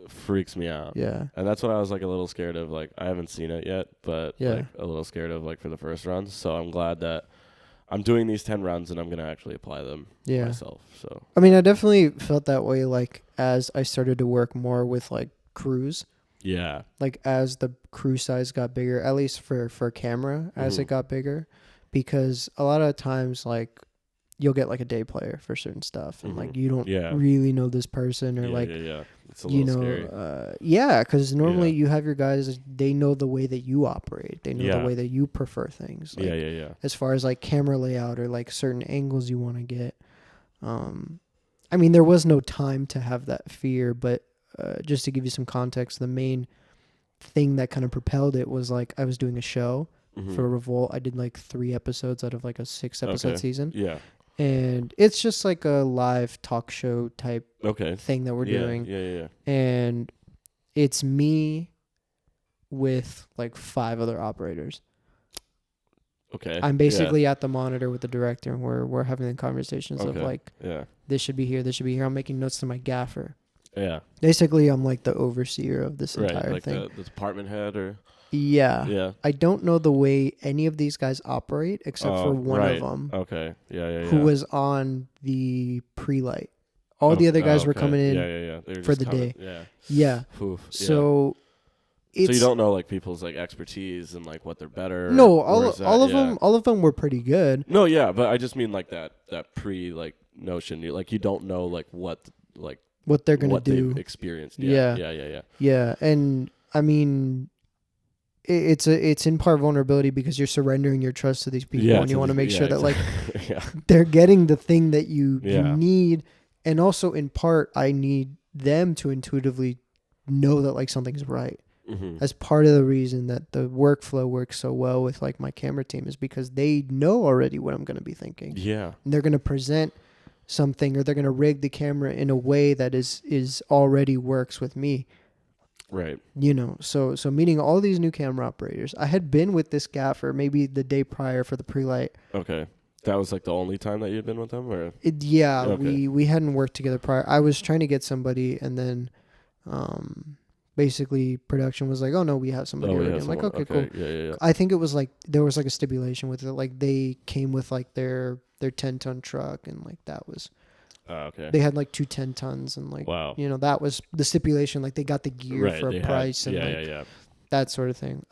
Freaks me out. Yeah. And that's what I was like a little scared of. Like, I haven't seen it yet, but like a little scared of like for the first runs. So I'm glad that I'm doing these 10 runs and I'm going to actually apply them myself. So
I mean, I definitely felt that way like as I started to work more with like crews. Yeah. Like as the crew size got bigger, at least for camera, as it got bigger, because a lot of times like you'll get like a day player for certain stuff, and like you don't really know this person, or
it's a little
scary. Because normally you have your guys, they know the way that you operate, they know the way that you prefer things. Like, as far as like camera layout or like certain angles you want to get. I mean, there was no time to have that fear, but just to give you some context, the main thing that kind of propelled it was like I was doing a show for Revolt. I did like 3 episodes out of like a 6-episode season. Yeah. And it's just like a live talk show type thing that we're doing.
Yeah.
And it's me with like 5 other operators.
Okay.
I'm basically at the monitor with the director, and we're having the conversations of like, this should be here, this should be here. I'm making notes to my gaffer.
Yeah.
Basically, I'm like the overseer of this entire
like
thing.
The department head or.
Yeah. I don't know the way any of these guys operate except for one of them.
Okay. Yeah.
Who was on the pre-light. All the other guys were coming in for the day. Yeah.
Oof,
so
so you don't know like people's like expertise and like what they're better.
No, all of them were pretty good.
No, yeah, but I just mean like that pre like notion. You don't know like what they're gonna do. Experienced.
Yeah, and I mean, it's in part vulnerability because you're surrendering your trust to these people, and you want to make sure that like they're getting the thing that you need, and also in part I need them to intuitively know that like something's right. Mm-hmm. As part of the reason that the workflow works so well with like my camera team is because they know already what I'm going to be thinking. Yeah, and they're going to present something, or they're going to rig the camera in a way that is already works with me.
Right.
So meeting all these new camera operators. I had been with this gaffer maybe the day prior for the pre-light.
Okay. That was like the only time that you'd been with them, or?
We hadn't worked together prior. I was trying to get somebody, and then basically production was like, oh no, we have somebody already. I'm like, okay, cool.
Yeah.
I think it was like there was like a stipulation with it, like they came with like their 10-ton truck, and like that was
okay.
They had like 2 10-tons, and like that was the stipulation, like they got the gear for a price and that sort of thing.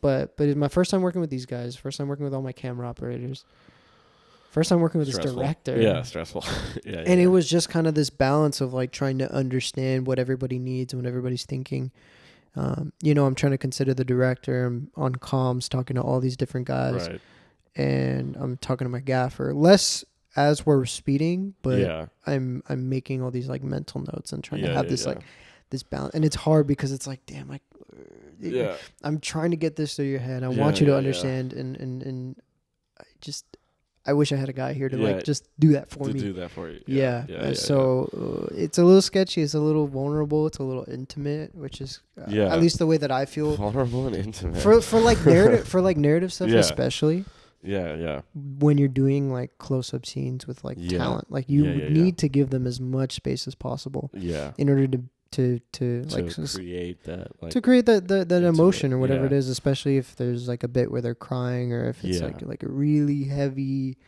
But it's my first time working with these guys, first time working with all my camera operators. First time working with this director.
Yeah, stressful.
And it was just kind of this balance of like trying to understand what everybody needs and what everybody's thinking. I'm trying to consider the director. I'm on comms talking to all these different guys.
Right.
And I'm talking to my gaffer. Less as we're speeding, but I'm making all these like mental notes and trying to have this like this balance. And it's hard because it's like, damn, I'm trying to get this through your head. I want you to understand and I wish I had a guy here to like just do that for me.
Do that for you.
So it's a little sketchy. It's a little vulnerable. It's a little intimate, which is at least the way that I feel.
Vulnerable and intimate
for like narrative stuff, especially.
Yeah.
When you're doing like close-up scenes with like talent, like you need to give them as much space as possible.
Yeah.
In order to
create that, like,
to create that emotion or whatever it is, especially if there's like a bit where they're crying, or if it's like a really heavy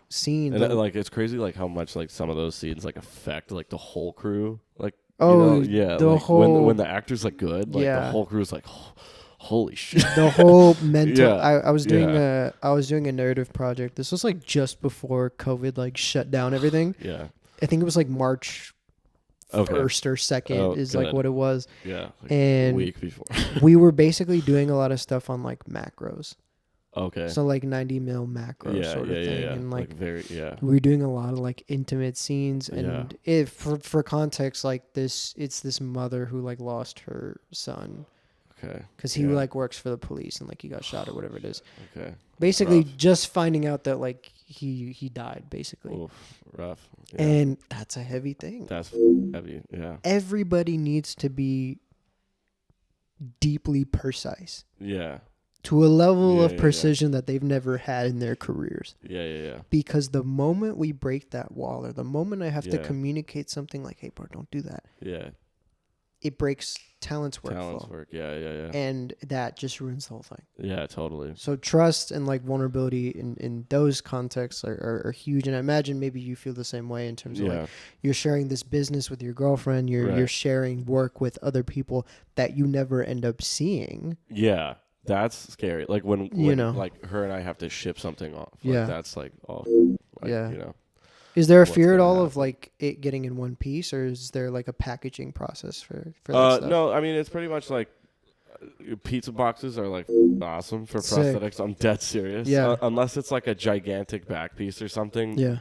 scene.
And like it's crazy like how much like some of those scenes like affect like the whole crew. Like
the
like,
whole
when the actor's like good, like the whole crew's like holy shit.
The whole mental. I was doing a narrative project. This was like just before COVID like shut down everything.
Yeah.
I think it was like March 1st or 2nd is like what it was.
Yeah. Like
and
a week before.
We were basically doing a lot of stuff on like macros.
Okay.
So like 90 mil macro sort of thing. And like
very
we were doing a lot of like intimate scenes. And if for context, like it's this mother who like lost her son.
Okay.
Because he like works for the police and like he got shot or whatever it is.
Okay.
Basically just finding out that like he died basically.
Oof, rough.
Yeah. And that's a heavy thing.
That's heavy. Yeah.
Everybody needs to be deeply precise.
Yeah.
To a level of precision that they've never had in their careers.
Yeah.
Because the moment we break that wall, or the moment I have to communicate something like, hey bro, don't do that.
Yeah.
It breaks talent's workflow.
Talent's work, yeah.
And that just ruins the whole thing.
Yeah, totally.
So trust and like vulnerability in those contexts are huge. And I imagine maybe you feel the same way in terms of like you're sharing this business with your girlfriend, you're sharing work with other people that you never end up seeing.
Yeah, that's scary. Like when like her and I have to ship something off. Like that's like
Is there a fear at all of like it getting in one piece, or is there like a packaging process for that stuff?
No, I mean it's pretty much like pizza boxes are like awesome for prosthetics. I'm dead serious.
Yeah.
Unless it's like a gigantic back piece or something.
Yeah.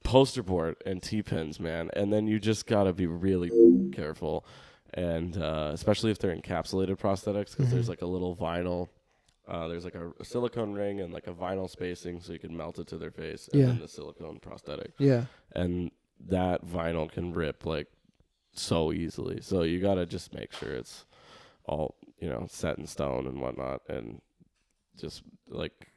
Poster board and T-pins, man, and then you just gotta be really careful, and especially if they're encapsulated prosthetics, because there's like a little vinyl there's like a silicone ring and like a vinyl spacing so you can melt it to their face, and
Yeah.
then the silicone prosthetic.
Yeah.
And that vinyl can rip like so easily. So you got to just make sure it's all, set in stone and whatnot. And just like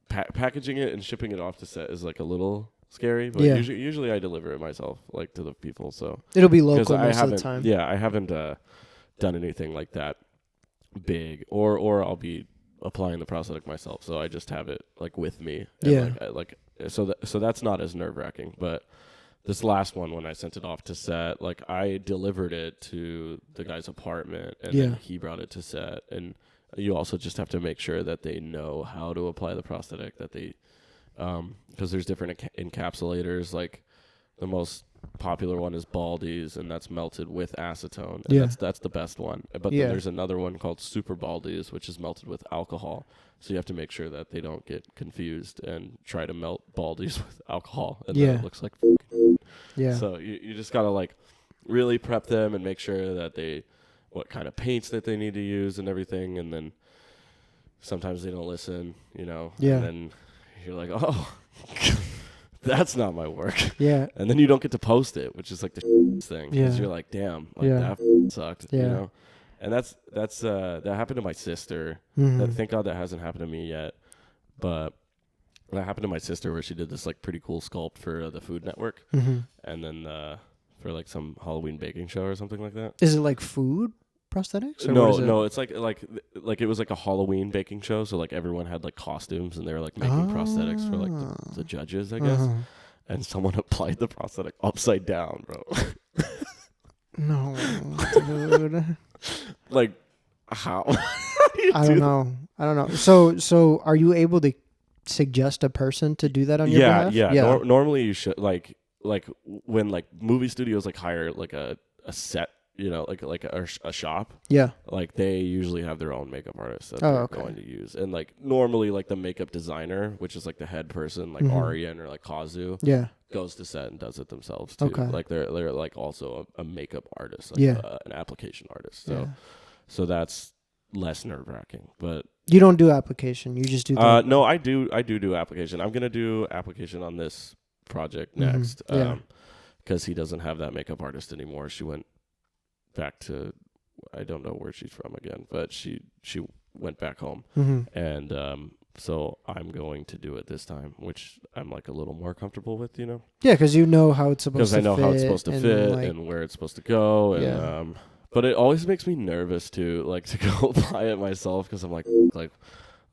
packaging it and shipping it off to set is like a little scary, but usually I deliver it myself, like to the people. So
it'll be local most of the time.
Yeah, I haven't done anything like that big, or I'll be applying the prosthetic myself. So I just have it like with me. And so that's not as nerve wracking. But this last one, when I sent it off to set, like I delivered it to the guy's apartment, and then he brought it to set. And you also just have to make sure that they know how to apply the prosthetic, that they, because there's different encapsulators. Like the most popular one is Baldy's, and that's melted with acetone. And that's the best one. But then there's another one called Super Baldy's, which is melted with alcohol. So you have to make sure that they don't get confused and try to melt Baldy's with alcohol, and then it looks like. So you just gotta like really prep them and make sure that what kind of paints that they need to use and everything. And then sometimes they don't listen, and then you're like, oh, that's not my work. Yeah. And then you don't get to post it, which is like the thing, because you're like, damn, like that sucked, And that happened to my sister. Thank God that hasn't happened to me yet, but that happened to my sister, where she did this like pretty cool sculpt for the Food Network, and then for like some Halloween baking show or something like that.
Is it like food prosthetics? Or
no, it's like it was like a Halloween baking show, so like everyone had like costumes, and they were like making prosthetics for like the judges, I guess. And someone applied the prosthetic upside down, bro.
No, dude.
Like, how?
I don't know. So are you able to suggest a person to do that on your behalf?
Yeah. Normally you should like when like movie studios like hire like a set, like a shop. Yeah. Like they usually have their own makeup artist that they're going to use, and like normally like the makeup designer, which is like the head person, like Arian or like Kazu, goes to set and does it themselves too. Okay. Like they're like also a makeup artist, like an application artist. So that's less nerve wracking. But
you don't do application. You just do.
No, I do application. I'm gonna do application on this project next. Because he doesn't have that makeup artist anymore. She went back to, I don't know where she's from again, but she went back home. And so I'm going to do it this time, which I'm like a little more comfortable with, Yeah,
because you know how it's supposed to fit.
Because I know how it's supposed to fit and where it's supposed to go. And but it always makes me nervous to like to go apply it myself, because I'm like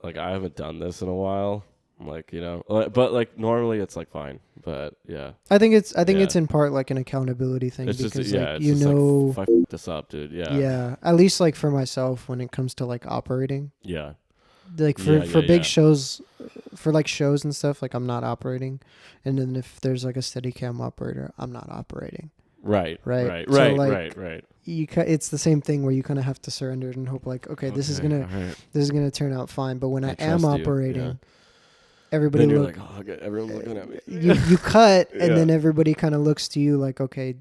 I haven't done this in a while. I'm like, but like normally it's like fine. But yeah,
I think it's in part like an accountability thing,
it's
because
just, like if I f this up, dude.
Yeah, at least like for myself, when it comes to like operating.
Yeah.
Like for big shows, for like shows and stuff, like I'm not operating, and then if there's like a Steadicam operator, I'm not operating. Right. So like,
right.
It's the same thing where you kind of have to surrender and hope like, okay, this is gonna turn out fine. But when I am operating, everybody
then you're like, oh, okay, everyone's looking at me.
You cut, and then everybody kind of looks to you like, okay,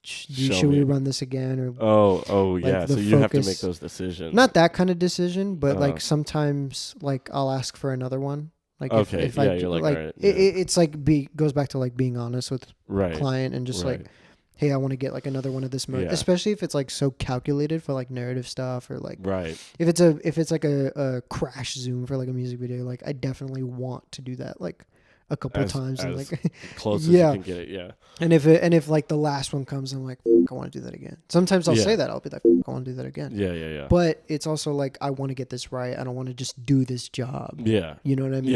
should we run this again? Or
yeah. So you have to make those decisions.
Not that kind of decision, but like sometimes, like I'll ask for another one. Like if you're like right, it's like goes back to like being honest with client and just like, hey, I want to get like another one of this movie, especially if it's like so calculated for like narrative stuff, or like if it's like a crash zoom for like a music video, like I definitely want to do that like a couple times and like
close as you can get it.
And if like the last one comes, I'm like, I want to do that again. Sometimes I'll say that, I'll be like, I want to do that again.
Yeah.
But it's also like, I want to get this right. I don't want to just do this job.
Yeah.
You know what I mean?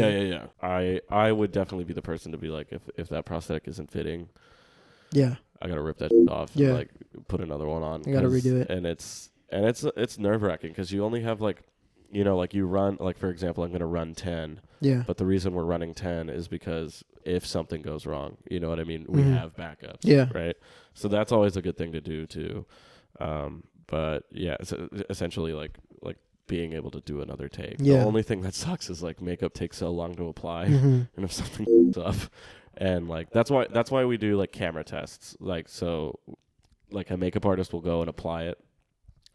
Yeah. I would definitely be the person to be like, if that prosthetic isn't fitting, I gotta rip that off and like put another one on.
I gotta redo it.
And it's nerve wracking, because you only have like, like you run, like for example, I'm gonna run 10. Yeah. But the reason we're running 10 is because if something goes wrong, you know what I mean? We have backups. Yeah. Right. So that's always a good thing to do too. But yeah, so essentially like being able to do another take. The only thing that sucks is like makeup takes so long to apply, and if something goes up. And like that's why we do like camera tests. Like, so like a makeup artist will go and apply it,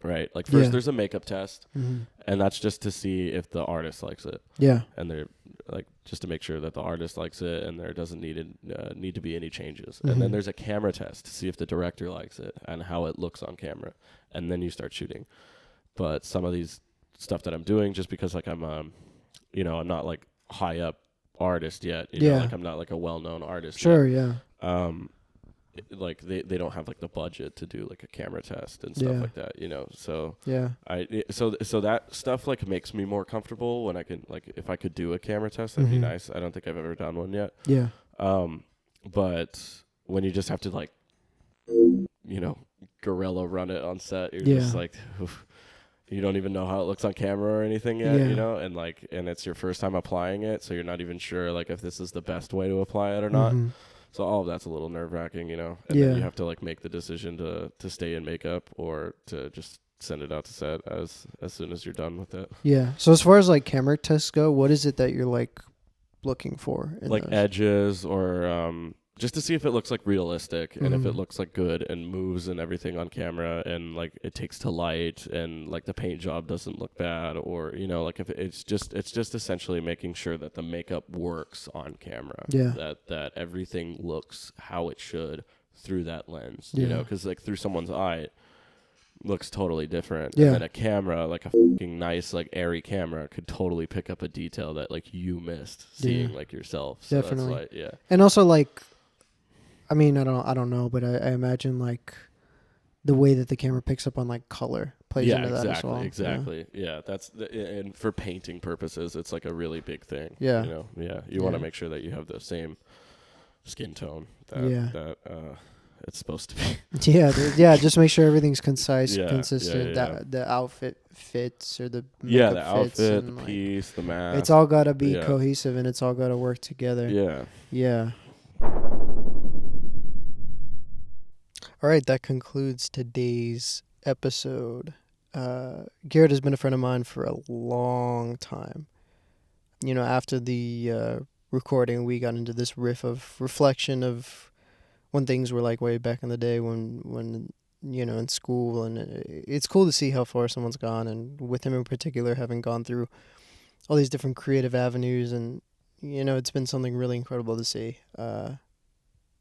right? Like first there's a makeup test, and that's just to see if the artist likes it.
Yeah.
And they're like just to make sure that the artist likes it and there doesn't need to be any changes. And then there's a camera test to see if the director likes it and how it looks on camera. And then you start shooting. But some of these stuff that I'm doing, just because like I'm you know, I'm not like high up artist yet, you know, like I'm not like a well-known artist
yet.
Yeah. Like they don't have like the budget to do like a camera test and stuff like that, you know. So so that stuff like makes me more comfortable when I can, like, if I could do a camera test, that'd be nice. I don't think I've ever done one yet. But when you just have to, like, you know, guerrilla run it on set, you're just like, oof, you don't even know how it looks on camera or anything yet, you know, and like, and it's your first time applying it, so you're not even sure like if this is the best way to apply it or not. So all of that's a little nerve-wracking, you know, and then you have to like make the decision to stay in makeup or to just send it out to set as soon as you're done with it. Yeah.
So as far as like camera tests go, what is it that you're like looking for?
Like those? Edges or just to see if it looks like realistic and if it looks like good and moves and everything on camera and like it takes to light and like the paint job doesn't look bad, or, you know, like if it's just essentially making sure that the makeup works on camera. That everything looks how it should through that lens, you know, because like through someone's eye it looks totally different. And then a camera, like a fucking nice, like airy camera, could totally pick up a detail that like you missed seeing like yourself. So
definitely.
That's like,
and also like, I mean, I don't know, but I imagine like the way that the camera picks up on like color plays into that as well.
Exactly. Yeah, that's and for painting purposes, it's like a really big thing.
Yeah.
You know, you want to make sure that you have the same skin tone that it's supposed to be.
Just make sure everything's concise, consistent. That the outfit fits, or the makeup
the
fits,
outfit,
and
the
like,
piece, the mask.
It's all got to be cohesive, and it's all got to work together. Yeah. All right, that concludes today's episode. Garrett has been a friend of mine for a long time. You know, after the recording, we got into this riff of reflection of when things were like way back in the day when you know, in school, and it's cool to see how far someone's gone, and with him in particular having gone through all these different creative avenues, and, you know, it's been something really incredible to see.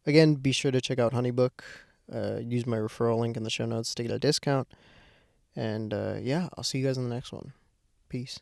Again, be sure to check out Honeybook. Use my referral link in the show notes to get a discount. And I'll see you guys in the next one. Peace.